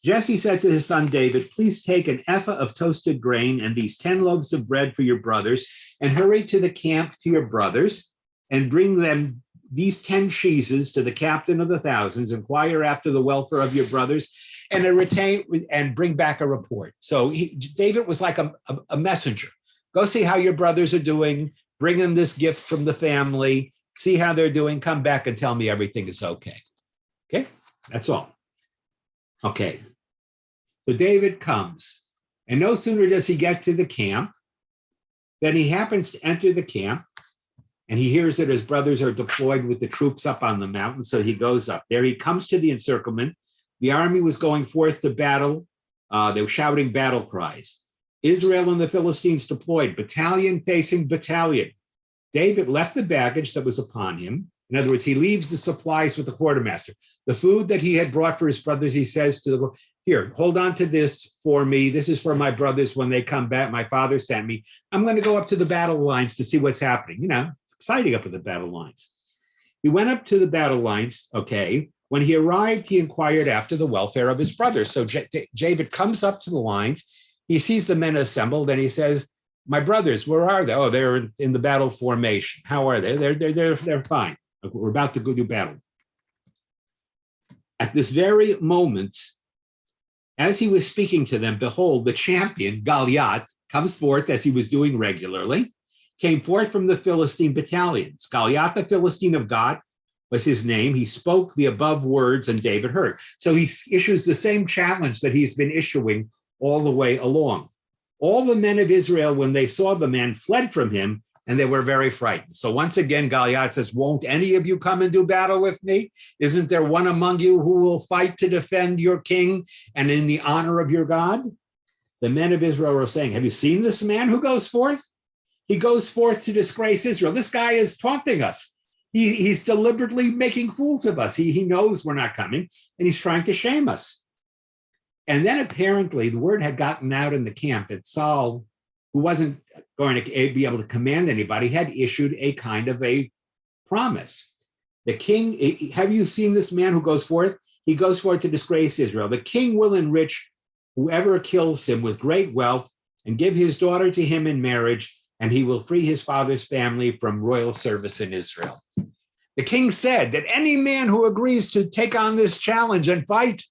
Jesse said to his son David, please take an ephah of toasted grain and these 10 loaves of bread for your brothers and hurry to the camp to your brothers and bring them these 10 cheeses to the captain of the thousands, inquire after the welfare of your brothers and bring back a report. So David was like a messenger. Go see how your brothers are doing, bring them this gift from the family, see how they're doing, come back and tell me everything is okay. Okay, that's all. Okay, so David comes, and no sooner does he get to the camp than he happens to enter the camp, and he hears that his brothers are deployed with the troops up on the mountain, so he goes up there. He comes to the encirclement. The army was going forth to battle. They were shouting battle cries. Israel and the Philistines deployed, battalion facing battalion. David left the baggage that was upon him. In other words, he leaves the supplies with the quartermaster. The food that he had brought for his brothers, he says to the, here, hold on to this for me. This is for my brothers when they come back. My father sent me. I'm going to go up to the battle lines to see what's happening. You know, it's exciting up at the battle lines. He went up to the battle lines, okay. When he arrived, he inquired after the welfare of his brothers. So David comes up to the lines. He sees the men assembled and he says, my brothers, where are they? Oh, they're in the battle formation. How are they? They're fine. We're about to go do battle. At this very moment, as he was speaking to them, behold, the champion, Goliath, comes forth as he was doing regularly, came forth from the Philistine battalions. Goliath, the Philistine of God, was his name. He spoke the above words and David heard. So he issues the same challenge that he's been issuing all the way along. All the men of Israel, when they saw the man, fled from him, and they were very frightened. So once again, Goliath says, won't any of you come and do battle with me? Isn't there one among you who will fight to defend your king and in the honor of your God? The men of Israel were saying, have you seen this man who goes forth? He goes forth to disgrace Israel. This guy is taunting us. He's deliberately making fools of us. He knows we're not coming, and he's trying to shame us. And then apparently the word had gotten out in the camp that Saul, who wasn't going to be able to command anybody, had issued a kind of a promise. The king, have you seen this man who goes forth? He goes forth to disgrace Israel. The king will enrich whoever kills him with great wealth, and give his daughter to him in marriage, and he will free his father's family from royal service in Israel. The king said that any man who agrees to take on this challenge and fight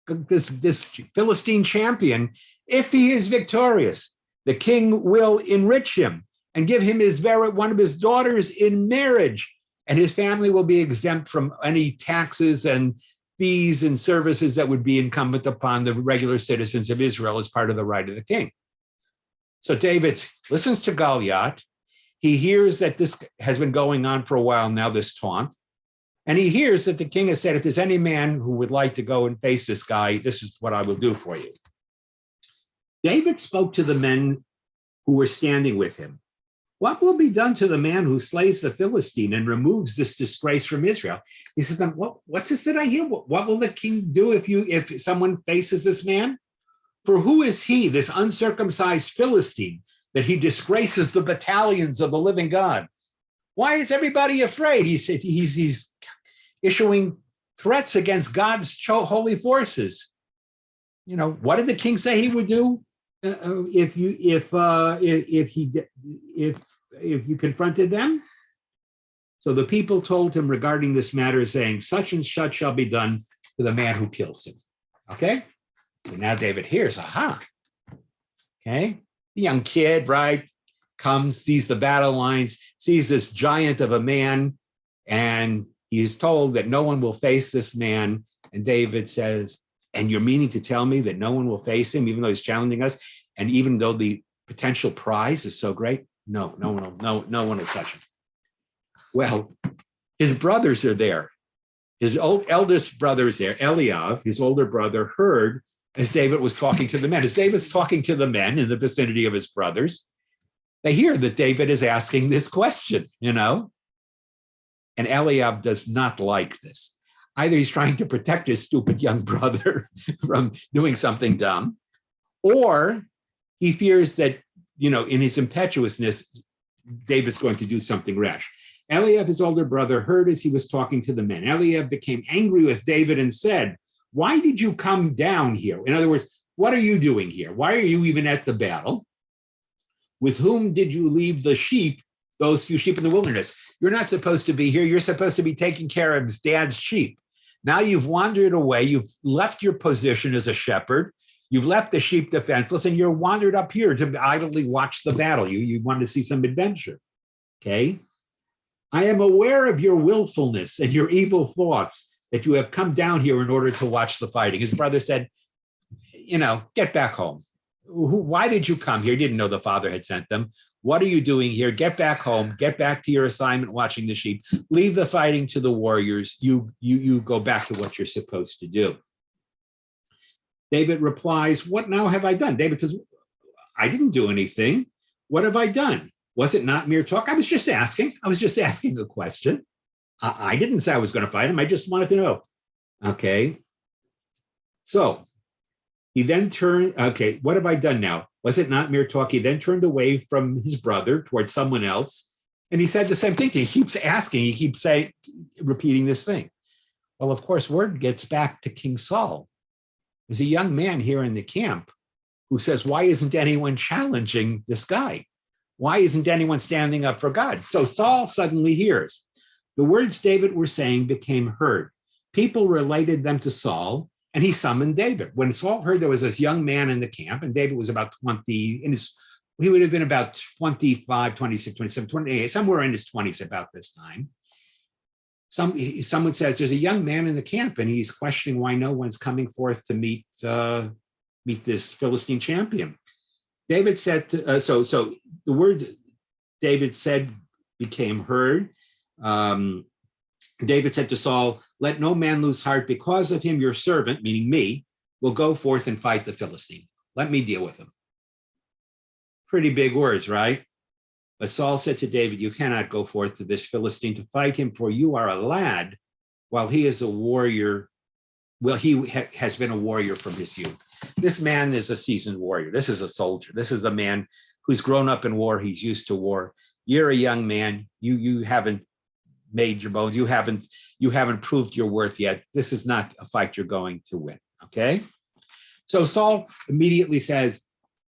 this Philistine champion, if he is victorious, the king will enrich him and give him one of his daughters in marriage, and his family will be exempt from any taxes and fees and services that would be incumbent upon the regular citizens of Israel as part of the right of the king. So David listens to Goliath. He hears that this has been going on for a while now, this taunt. And he hears that the king has said, if there's any man who would like to go and face this guy, this is what I will do for you. David spoke to the men who were standing with him. What will be done to the man who slays the Philistine and removes this disgrace from Israel? He says, what's this that I hear? What will the king do if someone faces this man? For who is he, this uncircumcised Philistine, that he disgraces the battalions of the living God? Why is everybody afraid? He's issuing threats against God's holy forces. You know, what did the king say he would do if you confronted them? So the people told him regarding this matter, saying, such and such shall be done to the man who kills him. Okay? So now David hears, aha. Okay? The young kid, right, comes, sees the battle lines, sees this giant of a man, and he's told that no one will face this man. And David says, and you're meaning to tell me that no one will face him, even though he's challenging us, and even though the potential prize is so great? No one will touch him. Well, his brothers are there. His eldest brother is there. Eliab, his older brother, heard as David was talking to the men. As David's talking to the men in the vicinity of his brothers, they hear that David is asking this question, you know? And Eliab does not like this. Either he's trying to protect his stupid young brother from doing something dumb, or he fears that, you know, in his impetuousness, David's going to do something rash. Eliab, his older brother, heard as he was talking to the men. Eliab became angry with David and said, why did you come down here? In other words, what are you doing here? Why are you even at the battle? With whom did you leave the sheep, those few sheep in the wilderness? You're not supposed to be here. You're supposed to be taking care of his dad's sheep. Now you've wandered away. You've left your position as a shepherd. You've left the sheep defenseless, and you're wandered up here to idly watch the battle. You want to see some adventure, okay? I am aware of your willfulness and your evil thoughts, that you have come down here in order to watch the fighting. His brother said, you know, get back home. Why did you come here? He didn't know the father had sent them. What are you doing here? Get back home. Get back to your assignment watching the sheep. Leave the fighting to the warriors. You go back to what you're supposed to do. David replies, what now have I done? David says, I didn't do anything. What have I done? Was it not mere talk? I was just asking. I was just asking a question. I didn't say I was going to fight him. I just wanted to know. Okay. So he then turned, okay, what have I done now? Was it not mere talk? He then turned away from his brother towards someone else. And he said the same thing. He keeps asking, he keeps saying, repeating this thing. Well, of course, word gets back to King Saul. There's a young man here in the camp who says, why isn't anyone challenging this guy? Why isn't anyone standing up for God? So Saul suddenly hears. The words David were saying became heard. People related them to Saul, and he summoned David. When Saul heard there was this young man in the camp, and David was about 20, he would have been about 25, 26, 27, 28, somewhere in his 20s about this time. Someone says, there's a young man in the camp, and he's questioning why no one's coming forth to meet this Philistine champion. David said, so the words David said became heard. David said to Saul, let no man lose heart. Because of him, your servant, meaning me, will go forth and fight the Philistine. Let me deal with him. Pretty big words, right? But Saul said to David, you cannot go forth to this Philistine to fight him, for you are a lad, while he is a warrior. Well, he has been a warrior from his youth. This man is a seasoned warrior. This is a soldier. This is a man who's grown up in war. He's used to war. You're a young man. You haven't made your bones. You haven't proved your worth yet. This is not a fight you're going to win. Okay. So Saul immediately says,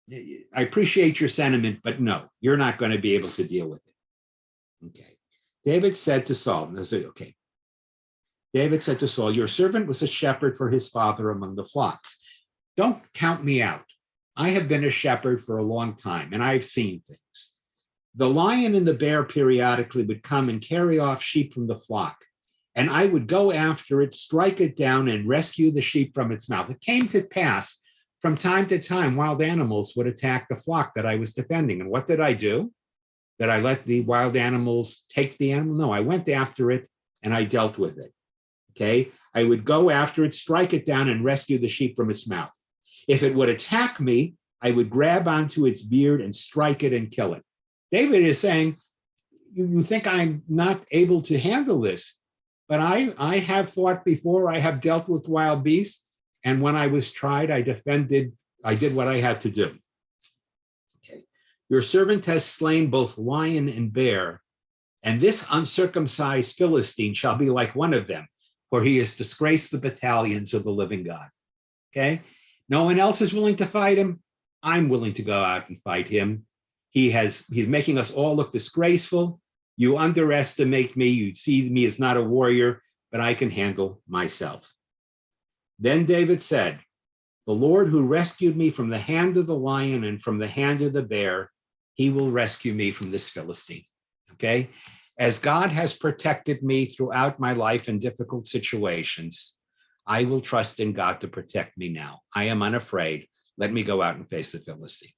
I appreciate your sentiment, but no, you're not going to be able to deal with it. Okay. David said to Saul, and they said, okay. David said to Saul, your servant was a shepherd for his father among the flocks. Don't count me out. I have been a shepherd for a long time, and I've seen things. The lion and the bear periodically would come and carry off sheep from the flock, and I would go after it, strike it down, and rescue the sheep from its mouth. It came to pass from time to time, wild animals would attack the flock that I was defending. And what did I do? Did I let the wild animals take the animal? No, I went after it and I dealt with it. Okay. I would go after it, strike it down, and rescue the sheep from its mouth. If it would attack me, I would grab onto its beard and strike it and kill it. David is saying, you think I'm not able to handle this, but I have fought before. I have dealt with wild beasts. And when I was tried, I did what I had to do. Okay. Your servant has slain both lion and bear, and this uncircumcised Philistine shall be like one of them, for he has disgraced the battalions of the living God. Okay. No one else is willing to fight him. I'm willing to go out and fight him. He's making us all look disgraceful. You underestimate me. You see me as not a warrior, but I can handle myself. Then David said, the Lord who rescued me from the hand of the lion and from the hand of the bear, he will rescue me from this Philistine. Okay. As God has protected me throughout my life in difficult situations, I will trust in God to protect me now. I am unafraid. Let me go out and face the Philistine.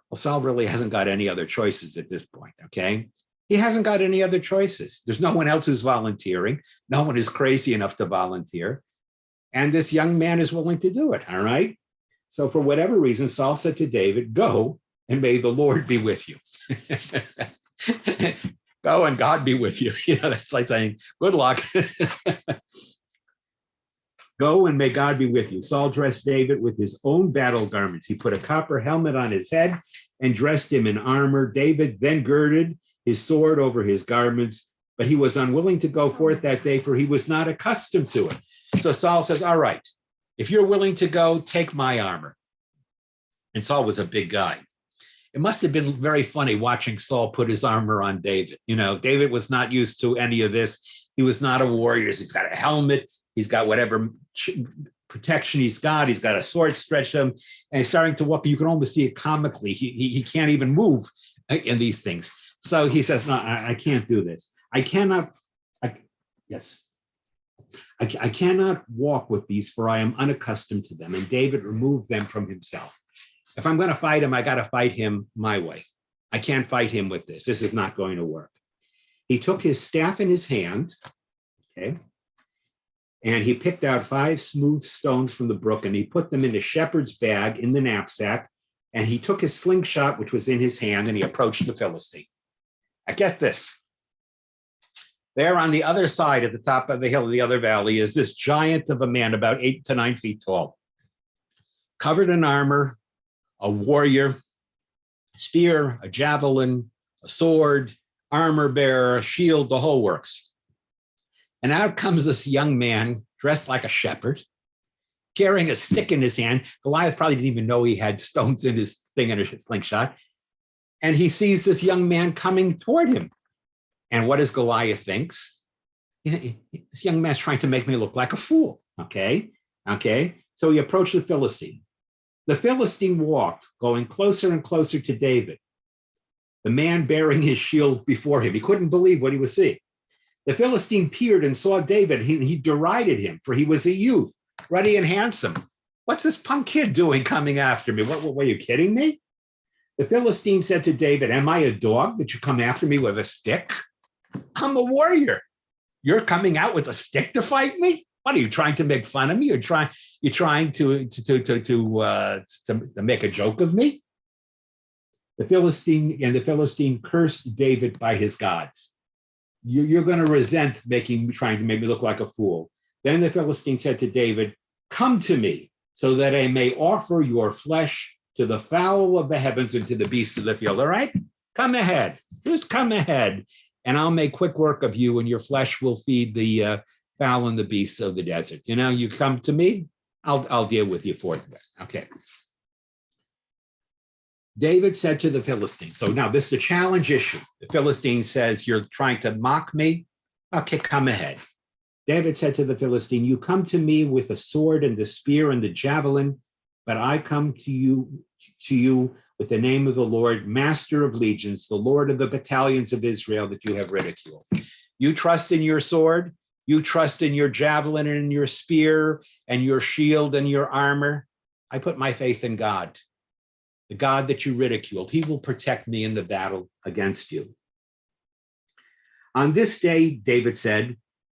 Well, Saul really hasn't got any other choices at this point. Okay. He hasn't got any other choices. There's no one else who's volunteering. No one is crazy enough to volunteer. And this young man is willing to do it. All right. So for whatever reason, Saul said to David, go and may the Lord be with you. Go and God be with you. You know, that's like saying, good luck. Go and may God be with you. Saul dressed David with his own battle garments. He put a copper helmet on his head and dressed him in armor. David then girded his sword over his garments, but he was unwilling to go forth that day, for he was not accustomed to it. So Saul says, all right, if you're willing to go, take my armor. And Saul was a big guy. It must have been very funny watching Saul put his armor on David. You know, David was not used to any of this. He was not a warrior. He's got a helmet. He's got whatever protection he's got. He's got a sword stretched him, and he's starting to walk. You can almost see it comically. He can't even move in these things. So he says, no, I can't do this. I cannot walk with these, for I am unaccustomed to them. And David removed them from himself. If I'm going to fight him, I got to fight him my way. I can't fight him with this. This is not going to work. He took his staff in his hand, okay, and he picked out 5 smooth stones from the brook, and he put them in a shepherd's bag in the knapsack, and he took his slingshot, which was in his hand, and he approached the Philistine. I get this. There on the other side, at the top of the hill, the other valley, is this giant of a man, about 8 to 9 feet tall, covered in armor, a warrior, spear, a javelin, a sword, armor bearer, a shield, the whole works. And out comes this young man dressed like a shepherd, carrying a stick in his hand. Goliath probably didn't even know he had stones in his thing in a slingshot. And he sees this young man coming toward him. And what does Goliath thinks? This young man's trying to make me look like a fool. Okay. So he approached the Philistine. The Philistine walked, going closer and closer to David, the man bearing his shield before him. He couldn't believe what he was seeing. The Philistine peered and saw David. He derided him, for he was a youth, ruddy and handsome. What's this punk kid doing coming after me? What were you kidding me? The Philistine said to David, am I a dog that you come after me with a stick? I'm a warrior. You're coming out with a stick to fight me? What are you trying to make fun of me? You're trying to make a joke of me? The Philistine cursed David by his gods. You're going to resent trying to make me look like a fool. Then the Philistine said to David, come to me so that I may offer your flesh to the fowl of the heavens and to the beasts of the field. All right, come ahead. Just come ahead, and I'll make quick work of you, and your flesh will feed the fowl and the beasts of the desert. You know, you come to me, I'll deal with you forthwith. Okay. David said to the Philistine, so now this is a challenge issue. The Philistine says, you're trying to mock me? Okay, come ahead. David said to the Philistine, you come to me with the sword and the spear and the javelin, but I come to you with the name of the Lord, Master of legions, the Lord of the battalions of Israel that you have ridiculed. You trust in your sword, you trust in your javelin and your spear and your shield and your armor. I put my faith in God, the God that you ridiculed. He will protect me in the battle against you. On this day, David said,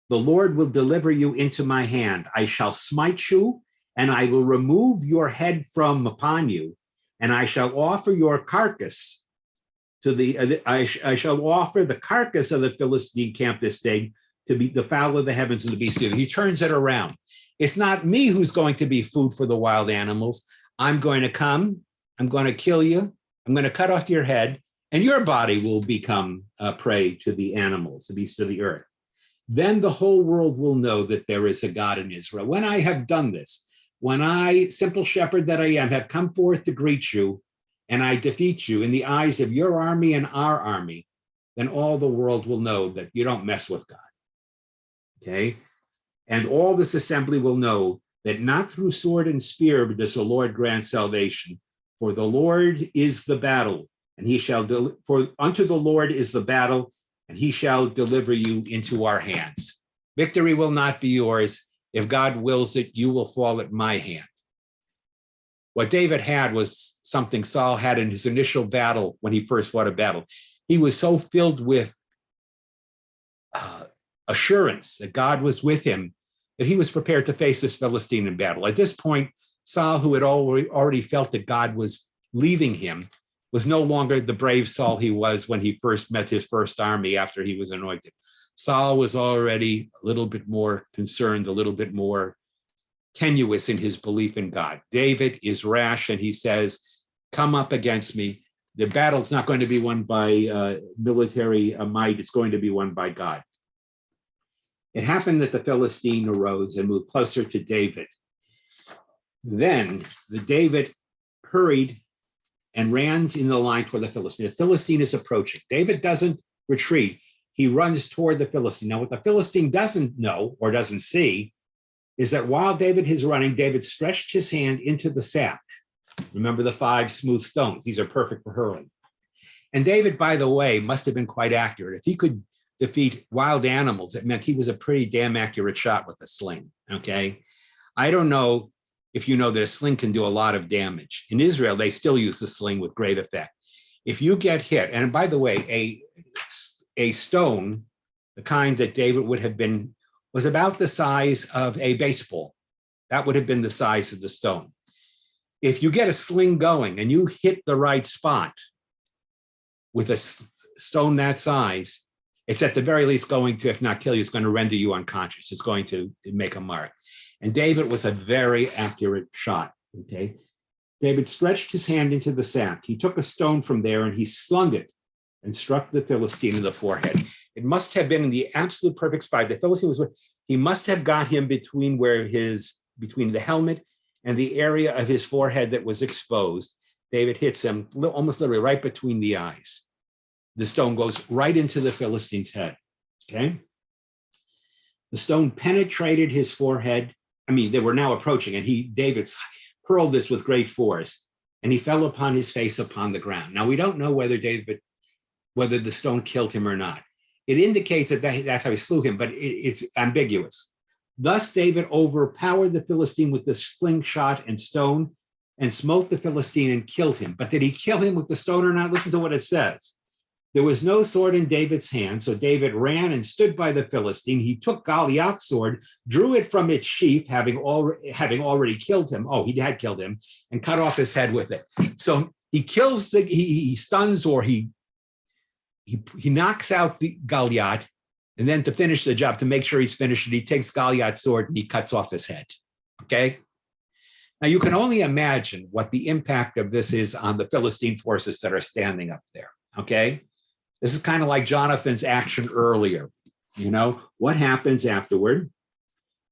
the Lord will deliver you into my hand. I shall smite you, and I will remove your head from upon you, and I shall offer your carcass to the, I shall offer the carcass of the Philistine camp this day to be the fowl of the heavens and the beast of the. He turns it around. It's not me who's going to be food for the wild animals. I'm going to come, I'm going to kill you, I'm going to cut off your head, and your body will become prey to the animals, the beasts of the earth. Then the whole world will know that there is a God in Israel. When I have done this, when I, simple shepherd that I am, have come forth to greet you, and I defeat you in the eyes of your army and our army, then all the world will know that you don't mess with God. Okay? And all this assembly will know that not through sword and spear does the Lord grant salvation, for the Lord is the battle, and he shall, for unto the Lord is the battle, and he shall deliver you into our hands. Victory will not be yours. If God wills it, you will fall at my hand. What David had was something Saul had in his initial battle when he first fought a battle. He was so filled with assurance that God was with him that he was prepared to face this Philistine in battle. At this point, Saul, who had already felt that God was leaving him, was no longer the brave Saul he was when he first met his first army after he was anointed. Saul was already a little bit more concerned, a little bit more tenuous in his belief in God. David is rash, and he says, come up against me. The battle's not going to be won by military might, it's going to be won by God. It happened that the Philistine arose and moved closer to David. Then the David hurried and ran in the line toward the Philistine. The Philistine is approaching. David doesn't retreat. He runs toward the Philistine. Now, what the Philistine doesn't know or doesn't see is that while David is running, David stretched his hand into the sack. Remember the 5 smooth stones. These are perfect for hurling. And David, by the way, must have been quite accurate. If he could defeat wild animals, it meant he was a pretty damn accurate shot with a sling, okay? I don't know if you know that a sling can do a lot of damage. In Israel, they still use the sling with great effect. If you get hit, and by the way, a stone, the kind that David would have been, was about the size of a baseball. That would have been the size of the stone. If you get a sling going and you hit the right spot with a stone that size, it's at the very least going to, if not kill you, it's going to render you unconscious. It's going to make a mark. And David was a very accurate shot, okay? David stretched his hand into the sack. He took a stone from there and he slung it and struck the Philistine in the forehead. It must have been in the absolute perfect spot. The Philistine was, he must have got him between between the helmet and the area of his forehead that was exposed. David hits him almost literally right between the eyes. The stone goes right into the Philistine's head, okay? The stone penetrated his forehead. I mean, they were now approaching, and David hurled this with great force, and he fell upon his face upon the ground. Now, we don't know whether the stone killed him or not. It indicates that that's how he slew him, but it's ambiguous. Thus, David overpowered the Philistine with the slingshot and stone and smote the Philistine and killed him. But did he kill him with the stone or not? Listen to what it says. There was no sword in David's hand, so David ran and stood by the Philistine. He took Goliath's sword, drew it from its sheath, having already killed him. Oh, he had killed him, and cut off his head with it. So he kills he stuns, or he knocks out the Goliath, and then to finish the job, to make sure he's finished, he takes Goliath's sword and he cuts off his head. Okay. Now you can only imagine what the impact of this is on the Philistine forces that are standing up there. Okay. This is kind of like Jonathan's action earlier. You know, what happens afterward?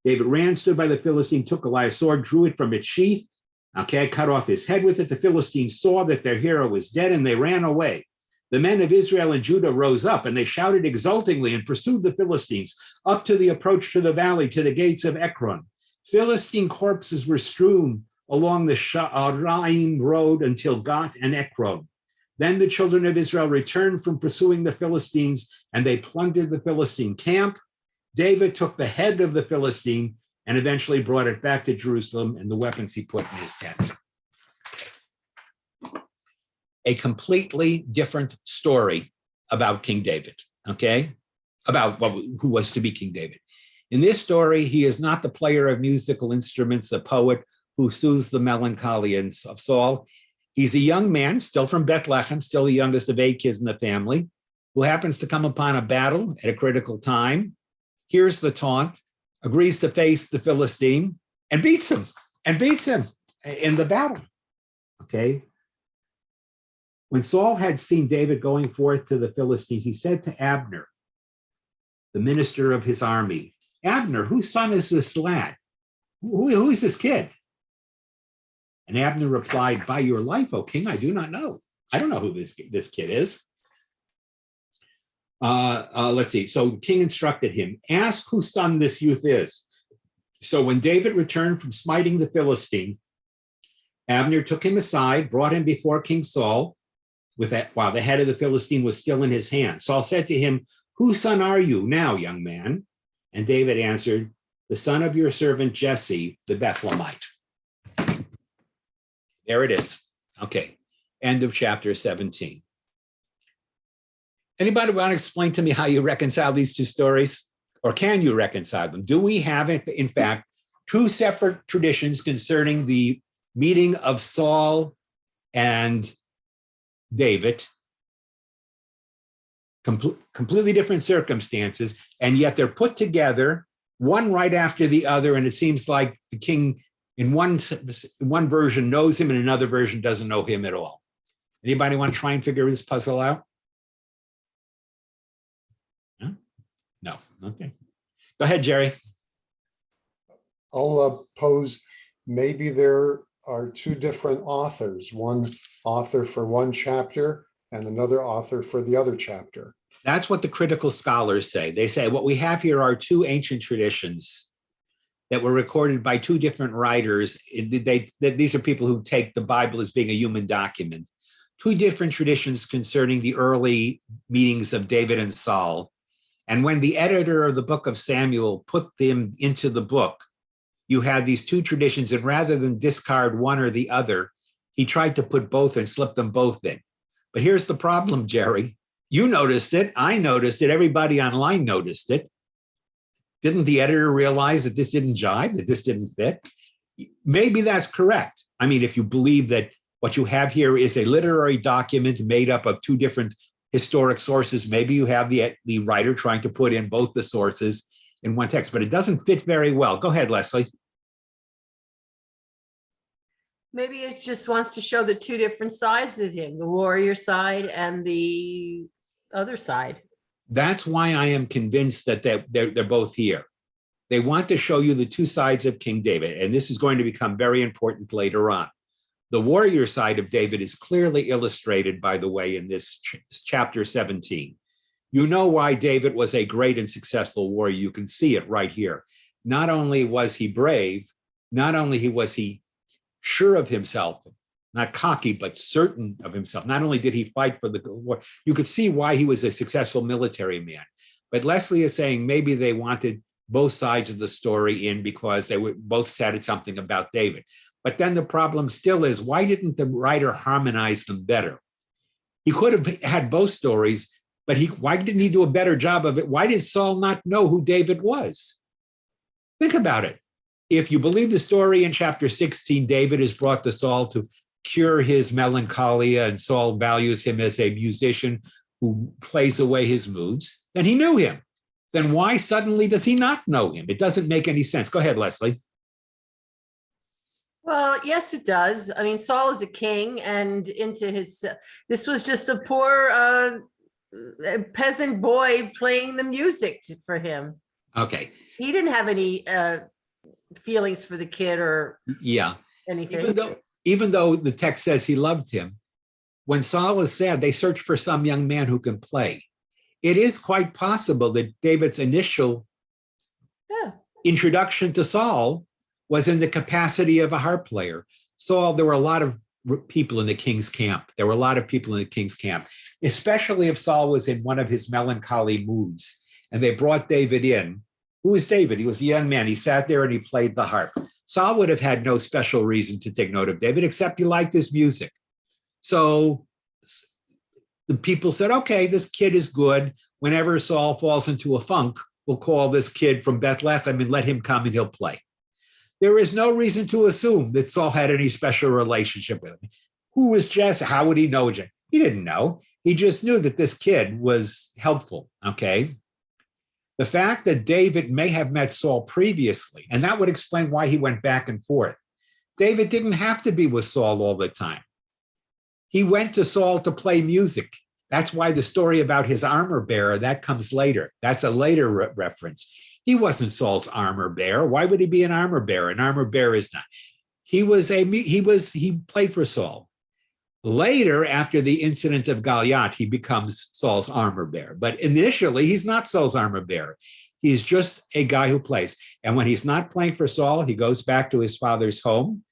David ran, stood by the Philistine, took Goliath's sword, drew it from its sheath. Okay, cut off his head with it. The Philistines saw that their hero was dead and they ran away. The men of Israel and Judah rose up and they shouted exultingly and pursued the Philistines up to the approach to the valley, to the gates of Ekron. Philistine corpses were strewn along the Sha'araim road until Gath and Ekron. Then the children of Israel returned from pursuing the Philistines and they plundered the Philistine camp. David took the head of the Philistine and eventually brought it back to Jerusalem and the weapons he put in his tent. A completely different story about King David, okay? About who was to be King David. In this story, he is not the player of musical instruments, a poet who soothes the melancholy of Saul. He's a young man, still from Bethlehem, still the youngest of 8 kids in the family, who happens to come upon a battle at a critical time, hears the taunt, agrees to face the Philistine, and beats him in the battle, okay? When Saul had seen David going forth to the Philistines, he said to Abner, the minister of his army, Abner, whose son is this lad? Who is this kid? And Abner replied, by your life, O king, I do not know. I don't know who this kid is. Let's see. So the king instructed him, ask whose son this youth is. So when David returned from smiting the Philistine, Abner took him aside, brought him before King Saul, while the head of the Philistine was still in his hand. Saul said to him, whose son are you now, young man? And David answered, the son of your servant Jesse, the Bethlehemite. There it is. Okay, end of chapter 17. Anybody want to explain to me how you reconcile these two stories? Or can you reconcile them? Do we have, in fact, two separate traditions concerning the meeting of Saul and David? Completely different circumstances, and yet they're put together, one right after the other, and it seems like the king in one version knows him and another version doesn't know him at all. Anybody want to try and figure this puzzle out? No. Okay. Go ahead, Jerry. I'll pose, maybe there are two different authors, one author for one chapter and another author for the other chapter. That's what the critical scholars say. They say what we have here are two ancient traditions that were recorded by two different writers. These are people who take the Bible as being a human document. Two different traditions concerning the early meetings of David and Saul. And when the editor of the book of Samuel put them into the book, you had these two traditions, and rather than discard one or the other, he tried to put both and slip them both in. But here's the problem, Jerry. You noticed it, I noticed it, everybody online noticed it. Didn't the editor realize that this didn't jive, that this didn't fit? Maybe that's correct. I mean, if you believe that what you have here is a literary document made up of two different historic sources, maybe you have the writer trying to put in both the sources in one text, but it doesn't fit very well. Go ahead, Leslie. Maybe it just wants to show the two different sides of him, the warrior side and the other side. That's why I am convinced that they're both here. They want to show you the two sides of King David, and this is going to become very important later on. The warrior side of David is clearly illustrated, by the way, in this chapter 17. You know why David was a great and successful warrior. You can see it right here. Not only was he brave, not only was he sure of himself, not cocky, but certain of himself. Not only did he fight for the war, you could see why he was a successful military man. But Leslie is saying maybe they wanted both sides of the story in because they were both said something about David. But then the problem still is, why didn't the writer harmonize them better? He could have had both stories, but why didn't he do a better job of it? Why did Saul not know who David was? Think about it. If you believe the story in chapter 16, David is brought to Saul to cure his melancholia, and Saul values him as a musician who plays away his moods, then he knew him. Then why suddenly does he not know him? It doesn't make any sense. Go ahead, Leslie. Well, yes, it does. I mean, Saul is a king, and this was just a poor peasant boy playing the music for him. Okay. He didn't have any feelings for the kid or Yeah. anything. even though the text says he loved him, when Saul is sad, they search for some young man who can play. It is quite possible that David's initial Yeah. introduction to Saul was in the capacity of a harp player. Saul, there were a lot of people in the king's camp. There were a lot of people in the king's camp, especially if Saul was in one of his melancholy moods. And they brought David in. Who was David? He was a young man. He sat there and he played the harp. Saul would have had no special reason to take note of David, except he liked his music. So the people said, okay, this kid is good. Whenever Saul falls into a funk, we'll call this kid from Bethlehem and let him come and he'll play. There is no reason to assume that Saul had any special relationship with him. Who was Jesse? How would he know Jesse? He didn't know. He just knew that this kid was helpful, okay? The fact that David may have met Saul previously, and that would explain why he went back and forth. David didn't have to be with Saul all the time. He went to Saul to play music. That's why the story about his armor bearer, that comes later. That's a later reference. He wasn't Saul's armor bearer. Why would he be an armor bearer? An armor bearer is not. He played for Saul. Later, after the incident of Goliath, he becomes Saul's armor bearer. But initially, he's not Saul's armor bearer. He's just a guy who plays. And when he's not playing for Saul, he goes back to his father's home,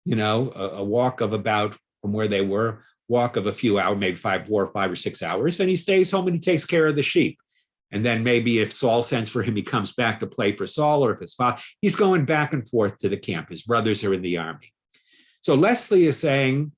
a walk of about from where they were, walk of a few hours, maybe 5 or 6 hours. And he stays home and he takes care of the sheep. And then maybe if Saul sends for him, he comes back to play for Saul, or if his father, he's going back and forth to the camp. His brothers are in the army. So Leslie is saying,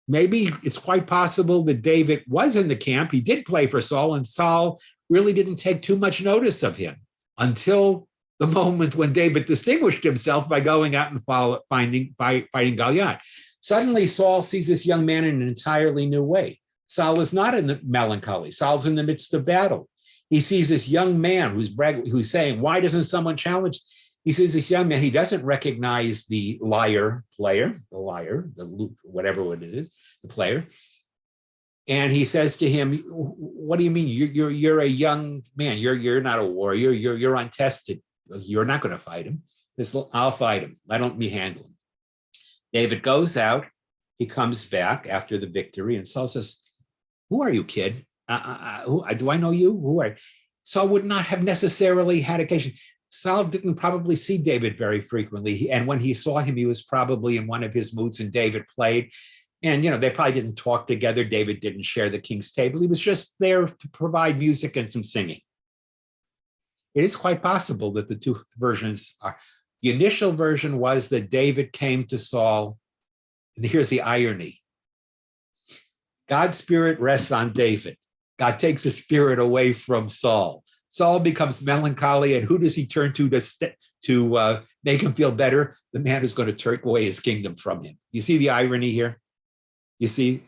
maybe it's quite possible that David was in the camp. He did play for Saul, and Saul really didn't take too much notice of him until the moment when David distinguished himself by going out and fighting Goliath. Suddenly, Saul sees this young man in an entirely new way. Saul is not in the melancholy. Saul's in the midst of battle. He sees this young man who's saying, why doesn't someone challenge? He sees this young man, he doesn't recognize the lyre player, the whatever it is, the player. And he says to him, what do you mean? You're a young man. You're not a warrior. You're untested. You're not going to fight him. I'll fight him. Let me handle him. David goes out. He comes back after the victory, and Saul says, who are you, kid? Do I know you? Who are you? Saul would not have necessarily had occasion. Saul didn't probably see David very frequently. And when he saw him, he was probably in one of his moods, and David played. And, they probably didn't talk together. David didn't share the king's table. He was just there to provide music and some singing. It is quite possible that the two versions are. The initial version was that David came to Saul. And here's the irony. God's spirit rests on David. God takes his spirit away from Saul. Saul becomes melancholy, and who does he turn to make him feel better? The man who's going to take away his kingdom from him. You see the irony here? You see?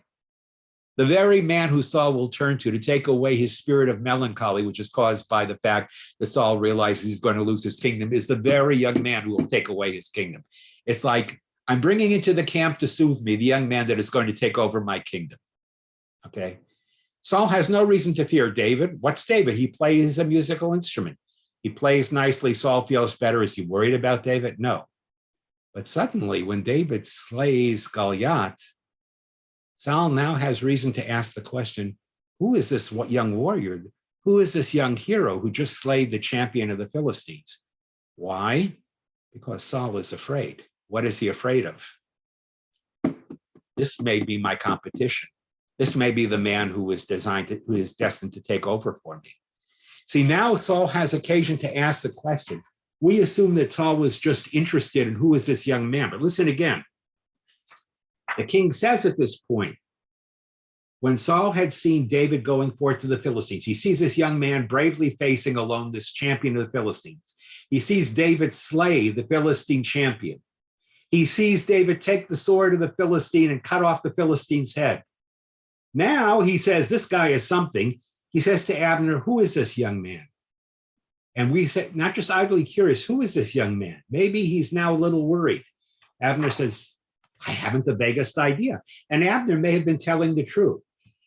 The very man who Saul will turn to take away his spirit of melancholy, which is caused by the fact that Saul realizes he's going to lose his kingdom, is the very young man who will take away his kingdom. It's like, I'm bringing into the camp to soothe me the young man that is going to take over my kingdom. Okay? Saul has no reason to fear David. What's David? He plays a musical instrument. He plays nicely. Saul feels better. Is he worried about David? No. But suddenly, when David slays Goliath, Saul now has reason to ask the question, who is this young warrior? Who is this young hero who just slayed the champion of the Philistines? Why? Because Saul is afraid. What is he afraid of? This may be my competition. This may be the man who is destined to take over for me. See, now Saul has occasion to ask the question. We assume that Saul was just interested in who is this young man, but listen again. The king says at this point, when Saul had seen David going forth to the Philistines, he sees this young man bravely facing alone this champion of the Philistines. He sees David slay the Philistine champion. He sees David take the sword of the Philistine and cut off the Philistine's head. Now he says, this guy is something. He says to Abner, who is this young man? And we say, not just idly curious, who is this young man? Maybe he's now a little worried. Abner says, I haven't the vaguest idea. And Abner may have been telling the truth.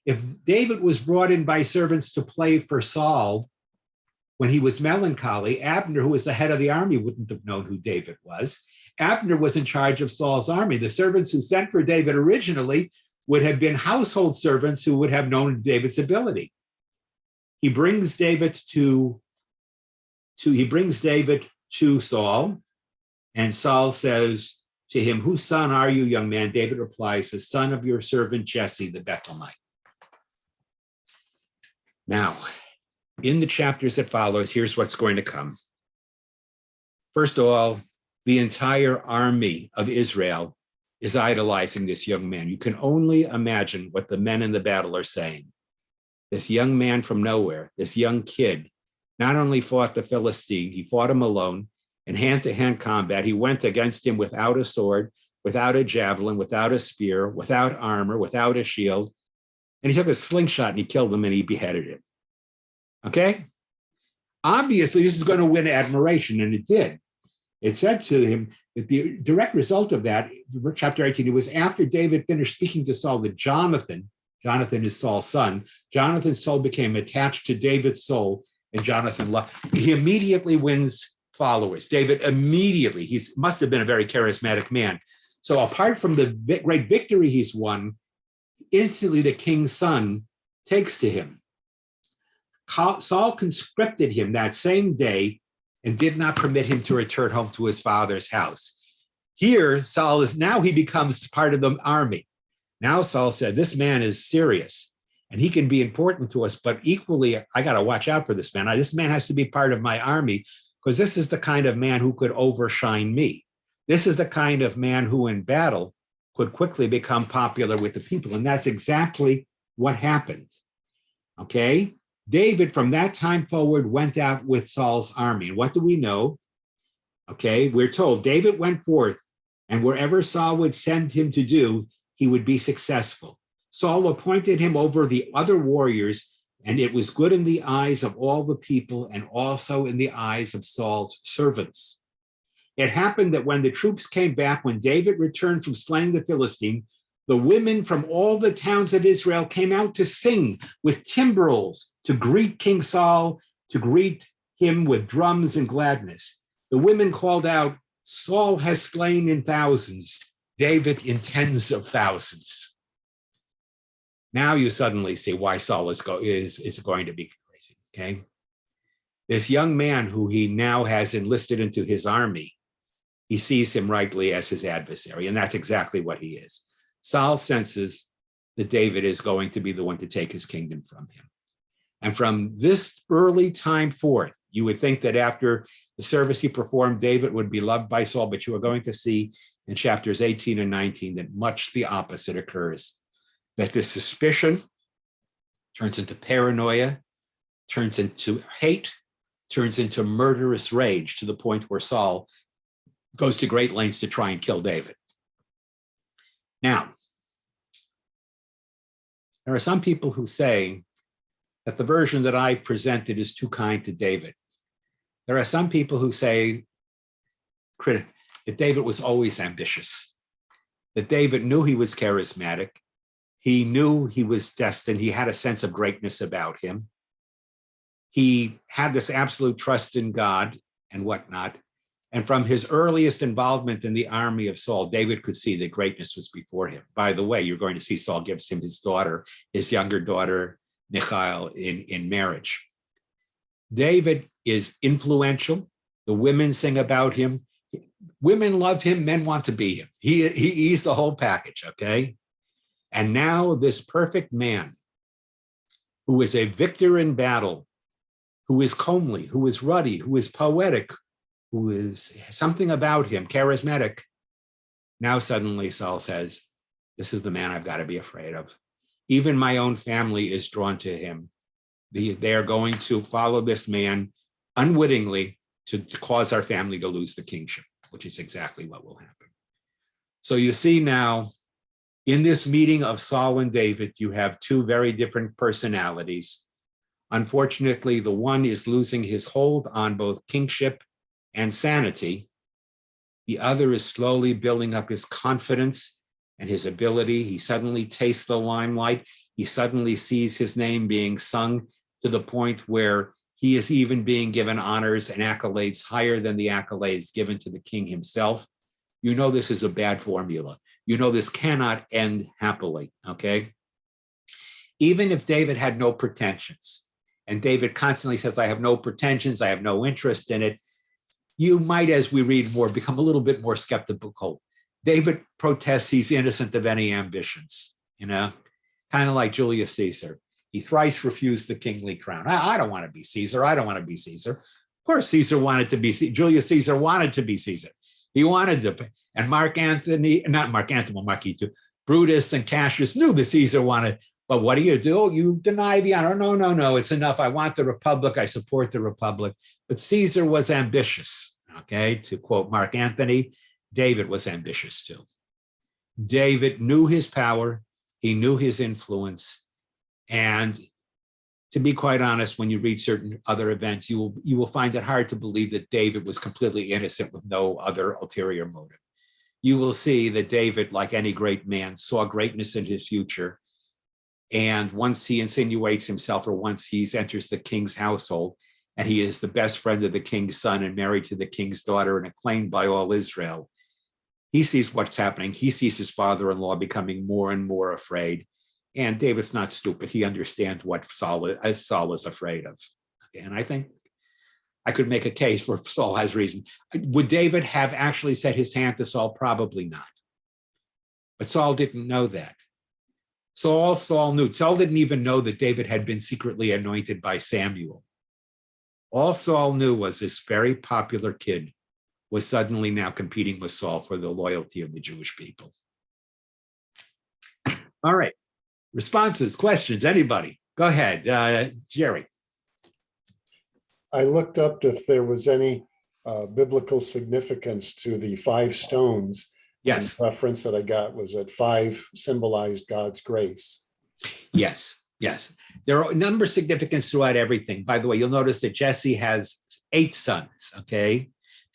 If David was brought in by servants to play for Saul when he was melancholy, Abner, who was the head of the army, wouldn't have known who David was. Abner was in charge of Saul's army. The servants who sent for David originally would have been household servants who would have known David's ability. He brings David to Saul, and Saul says to him, "Whose son are you, young man?" David replies, "The son of your servant Jesse the Bethlehemite." Now, in the chapters that follows, here's what's going to come. First of all, the entire army of Israel is idolizing this young man. You can only imagine what the men in the battle are saying. This young man from nowhere, this young kid, not only fought the Philistine, he fought him alone in hand-to-hand combat. He went against him without a sword, without a javelin, without a spear, without armor, without a shield. And he took a slingshot and he killed him and he beheaded him. Okay? Obviously, this is going to win admiration, and it did. It said to him that the direct result of that, chapter 18, it was after David finished speaking to Saul that Jonathan is Saul's son, Jonathan's soul became attached to David's soul, and Jonathan loved. He immediately wins followers. David immediately, he must have been a very charismatic man. So apart from the great victory he's won, instantly the king's son takes to him. Saul conscripted him that same day and did not permit him to return home to his father's house. Here, Saul is now, he becomes part of the army. Now Saul said, this man is serious and he can be important to us, but equally, I got to watch out for this man. This man has to be part of my army because this is the kind of man who could overshine me. This is the kind of man who in battle could quickly become popular with the people. And that's exactly what happened. Okay? David, from that time forward, went out with Saul's army. And what do we know? Okay, we're told David went forth, and wherever Saul would send him to do, he would be successful. Saul appointed him over the other warriors, and it was good in the eyes of all the people and also in the eyes of Saul's servants. It happened that when the troops came back, when David returned from slaying the Philistine, the women from all the towns of Israel came out to sing with timbrels to greet King Saul, to greet him with drums and gladness. The women called out, Saul has slain in thousands, David in tens of thousands. Now you suddenly see why Saul is going to be crazy, okay? This young man who he now has enlisted into his army, he sees him rightly as his adversary, and that's exactly what he is. Saul senses that David is going to be the one to take his kingdom from him. And from this early time forth, you would think that after the service he performed, David would be loved by Saul, but you are going to see in chapters 18 and 19 that much the opposite occurs, that this suspicion turns into paranoia, turns into hate, turns into murderous rage to the point where Saul goes to great lengths to try and kill David. Now, there are some people who say that the version that I've presented is too kind to David. There are some people who say that David was always ambitious, that David knew he was charismatic, he knew he was destined, he had a sense of greatness about him. He had this absolute trust in God and whatnot. And from his earliest involvement in the army of Saul, David could see that greatness was before him. By the way, you're going to see Saul gives him his daughter, his younger daughter, Michal, in marriage. David is influential. The women sing about him. Women love him. Men want to be him. He's the whole package, okay? And now this perfect man who is a victor in battle, who is comely, who is ruddy, who is poetic, who is something about him, charismatic. Now suddenly Saul says, this is the man I've got to be afraid of. Even my own family is drawn to him. They are going to follow this man unwittingly to cause our family to lose the kingship, which is exactly what will happen. So you see now, in this meeting of Saul and David, you have two very different personalities. Unfortunately, the one is losing his hold on both kingship and sanity. The other is slowly building up his confidence and his ability. He suddenly tastes the limelight. He suddenly sees his name being sung to the point where he is even being given honors and accolades higher than the accolades given to the king himself. you know this is a bad formula. You know this cannot end happily, okay? Even if David had no pretensions, and David constantly says, I have no pretensions, I have no interest in it, you might, as we read more, become a little bit more skeptical. David protests he's innocent of any ambitions, you know, kind of like Julius Caesar. He thrice refused the kingly crown. I don't want to be Caesar. I don't want to be Caesar. Of course, Caesar wanted to be, Julius Caesar wanted to be Caesar. He wanted to, and Mark Antony, Brutus and Cassius knew that Caesar wanted, but what do? You deny the honor. No, it's enough. I want the Republic. I support the Republic. But Caesar was ambitious, okay? To quote Mark Antony, David was ambitious too. David knew his power. He knew his influence. And to be quite honest, when you read certain other events, you will find it hard to believe that David was completely innocent with no other ulterior motive. You will see that David, like any great man, saw greatness in his future. And once he insinuates himself, or once he enters the king's household, and he is the best friend of the king's son and married to the king's daughter and acclaimed by all Israel, he sees what's happening. He sees his father-in-law becoming more and more afraid. And David's not stupid. He understands what Saul is afraid of. And I think I could make a case for Saul has reason. Would David have actually set his hand to Saul? Probably not. But Saul didn't know that. Saul knew. Saul didn't even know that David had been secretly anointed by Samuel. All Saul knew was this very popular kid was suddenly now competing with Saul for the loyalty of the Jewish people. All right. Responses, questions, anybody? Go ahead, Jerry. I looked up if there was any biblical significance to the 5 stones. Yes. And the reference that I got was that 5 symbolized God's grace. Yes. There are a number of significance throughout everything. By the way, you'll notice that Jesse has 8 sons, okay?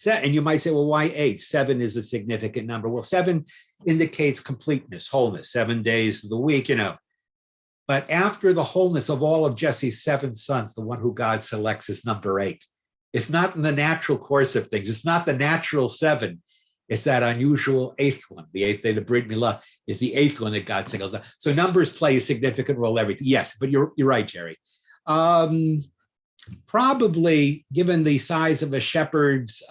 And you might say, well, why 8? 7 is a significant number. Well, 7 indicates completeness, wholeness, 7 days of the week, you know. But after the wholeness of all of Jesse's 7 sons, the one who God selects is number 8. It's not in the natural course of things. It's not the natural 7. It's that unusual 8th one. The 8th day, the Brit Milah, is the 8th one that God singles out. So numbers play a significant role in everything. Yes, but you're right, Jerry. Probably, given the size of a shepherd's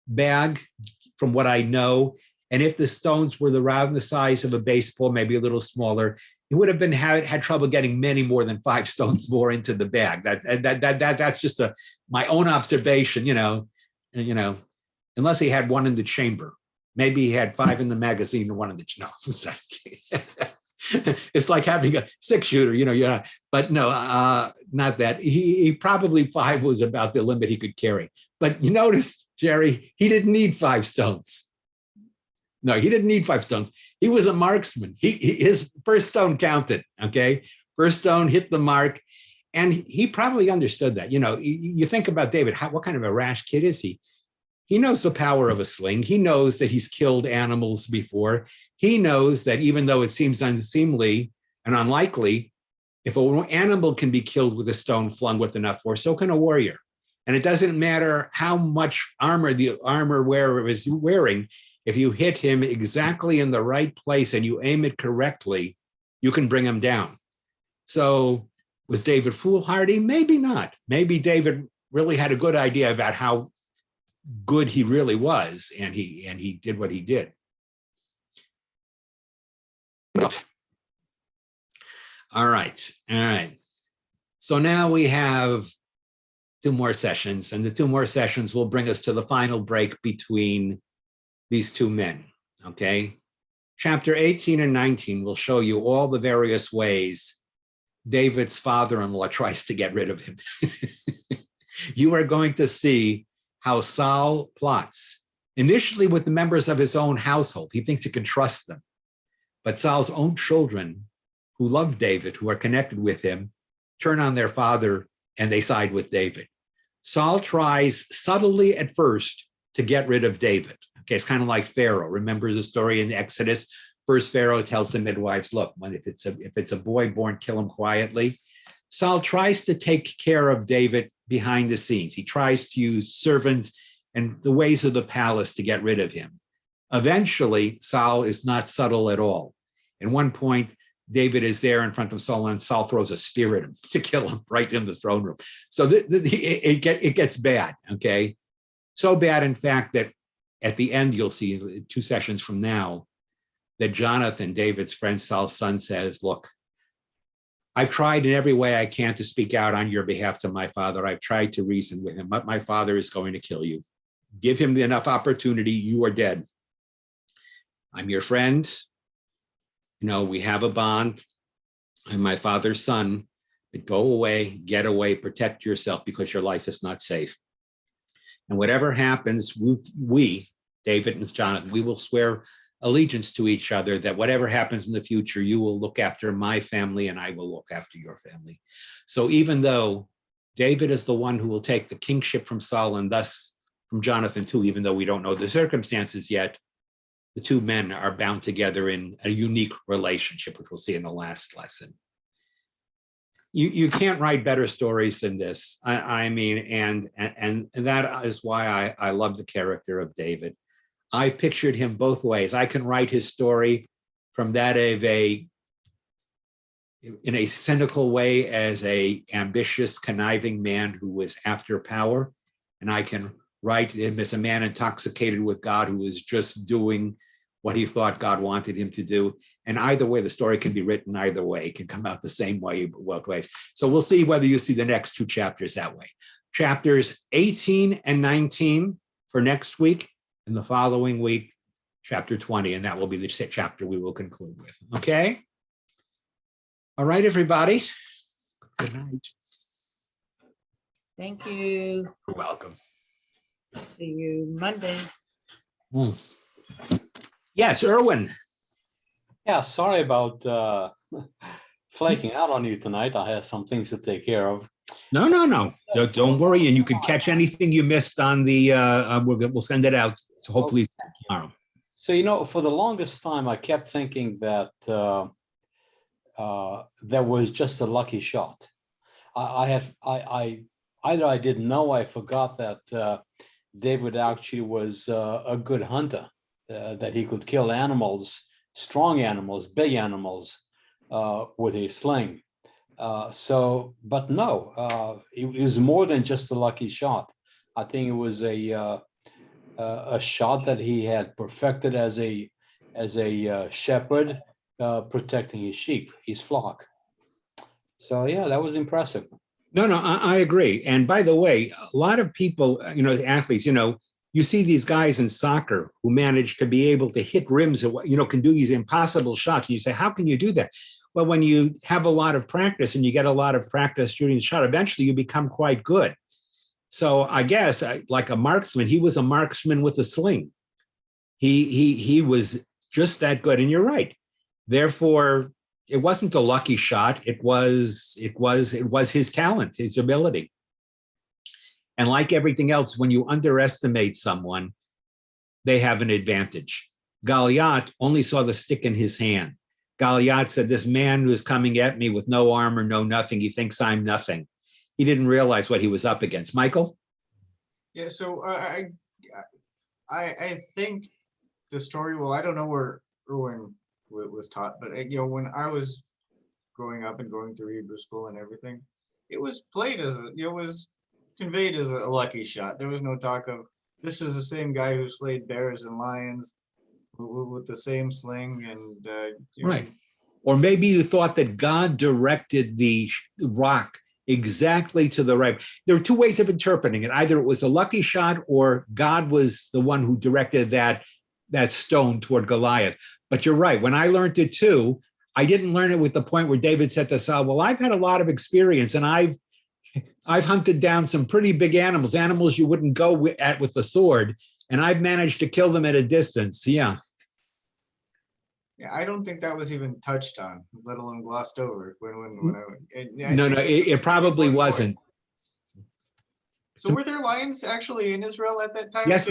bag, from what I know, and if the stones were around the size of a baseball, maybe a little smaller, he would have been had trouble getting many more than 5 stones more into the bag. That's just my own observation, you know, unless he had 1 in the chamber. Maybe he had 5 in the magazine and 1 in the it's like having a 6-shooter, you know. But no, not that. He probably 5 was about the limit he could carry. But you notice, Jerry, he didn't need 5 stones. No, he didn't need 5 stones. He was a marksman. His first stone counted, okay? First stone hit the mark. And he probably understood that. You know, you think about David, what kind of a rash kid is he? He knows the power of a sling. He knows that he's killed animals before. He knows that even though it seems unseemly and unlikely, if an animal can be killed with a stone flung with enough force, so can a warrior. And it doesn't matter how much armor the armor wearer is wearing. If you hit him exactly in the right place and you aim it correctly, you can bring him down. So was David foolhardy? Maybe not. Maybe David really had a good idea about how good he really was, and he did what he did. All right. So now we have 2 more sessions, and the 2 more sessions will bring us to the final break between these 2 men, okay? Chapter 18 and 19 will show you all the various ways David's father-in-law tries to get rid of him. You are going to see how Saul plots, initially with the members of his own household. He thinks he can trust them. But Saul's own children, who love David, who are connected with him, turn on their father and they side with David. Saul tries subtly at first to get rid of David. Okay, it's kind of like Pharaoh. Remember the story in the Exodus? First, Pharaoh tells the midwives, look, if it's a boy born, kill him quietly. Saul tries to take care of David behind the scenes. He tries to use servants and the ways of the palace to get rid of him. Eventually, Saul is not subtle at all. At one point, David is there in front of Saul, and Saul throws a spear at him to kill him right in the throne room. So it gets bad, okay? So bad, in fact, that at the end, you'll see 2 sessions from now, that Jonathan, David's friend, Saul's son, says, look, I've tried in every way I can to speak out on your behalf to my father. I've tried to reason with him, but my father is going to kill you. Give him enough opportunity, you are dead. I'm your friend. You know, we have a bond. I'm my father's son. But go away, get away, protect yourself, because your life is not safe. And whatever happens, we, David and Jonathan, we will swear allegiance to each other, that whatever happens in the future, you will look after my family and I will look after your family. So even though David is the one who will take the kingship from Saul, and thus from Jonathan too, even though we don't know the circumstances yet, the 2 men are bound together in a unique relationship, which we'll see in the last lesson. You can't write better stories than this. I mean, and that is why I love the character of David. I've pictured him both ways. I can write his story from that of in a cynical way, as a ambitious, conniving man who was after power. And I can write him as a man intoxicated with God, who was just doing what he thought God wanted him to do. And either way, the story can be written either way. It can come out the same way, both ways. So we'll see whether you see the next 2 chapters that way. Chapters 18 and 19 for next week, and the following week, chapter 20, and that will be the chapter we will conclude with. Okay? All right, everybody. Good night. Thank you. You're welcome. See you Monday. Yes, Erwin. Yeah, sorry about flaking out on you tonight. I have some things to take care of. No. Don't worry, and you can catch anything you missed on the. We'll send it out. So hopefully tomorrow. So, you know, for the longest time, I kept thinking that that was just a lucky shot. Either I didn't know, I forgot that David actually was a good hunter, that he could kill animals, strong animals, big animals with a sling. But no, it was more than just a lucky shot. I think it was a shot that he had perfected as a shepherd protecting his sheep, his flock. So yeah, that was impressive. No, I agree. And by the way, a lot of people, athletes, you see these guys in soccer who manage to be able to hit rims, can do these impossible shots. And you say, how can you do that? Well, when you have a lot of practice and you get a lot of practice shooting the shot, eventually you become quite good. So I guess like a marksman, he was a marksman with a sling. He was just that good. And you're right. Therefore, it wasn't a lucky shot. It was his talent, his ability. And like everything else, when you underestimate someone, they have an advantage. Goliath only saw the stick in his hand. Goliath said, this man who is coming at me with no armor, no nothing, he thinks I'm nothing. He didn't realize what he was up against. Michael? Yeah, so I think the story, well, I don't know where Erwin was taught, but when I was growing up and going through Hebrew school and everything, it was played as it was conveyed as a lucky shot. There was no talk of, this is the same guy who slayed bears and lions with the same sling and right. Or maybe you thought that God directed the rock exactly to the right. There are 2 ways of interpreting it. Either it was a lucky shot or God was the one who directed that stone toward Goliath. But you're right. When I learned it too, I didn't learn it with the point where David said to Saul, well, I've had a lot of experience and I've hunted down some pretty big animals you wouldn't go at with the sword, and I've managed to kill them at a distance. Yeah. Yeah, I don't think that was even touched on, let alone glossed over. It probably wasn't. So were there lions actually in Israel at that time? Yes,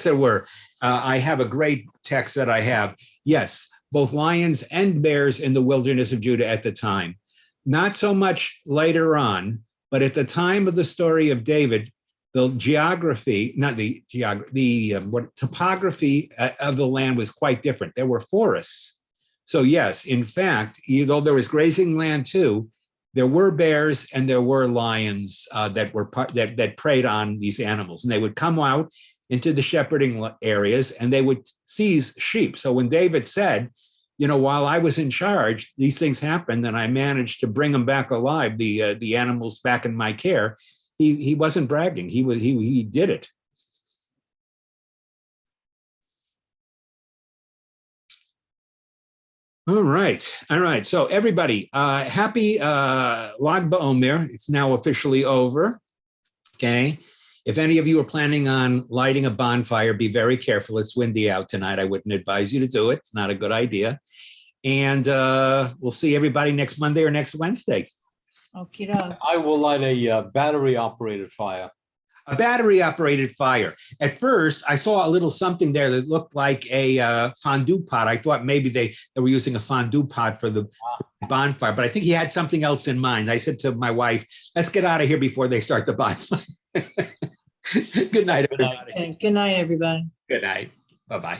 there were. I have a great text that I have. Yes, both lions and bears in the wilderness of Judah at the time. Not so much later on, but at the time of the story of David, the geography, not the geography, what topography of the land was quite different. There were forests. So yes, in fact, though there was grazing land too, there were bears and there were lions that preyed on these animals, and they would come out into the shepherding areas and they would seize sheep. So when David said, while I was in charge, these things happened and I managed to bring them back alive, the animals back in my care, he wasn't bragging. He did it. All right. So everybody, happy Lag BaOmer. It's now officially over. Okay. If any of you are planning on lighting a bonfire, be very careful. It's windy out tonight. I wouldn't advise you to do it. It's not a good idea. And we'll see everybody next Monday or next Wednesday. Okey doke. I will light a battery operated fire. A battery operated fire. At first, I saw a little something there that looked like a fondue pot. I thought maybe they were using a fondue pot for the bonfire, but I think he had something else in mind. I said to my wife, let's get out of here before they start the bonfire. Good night, everybody. Okay, good night, everybody. Good night. Bye-bye.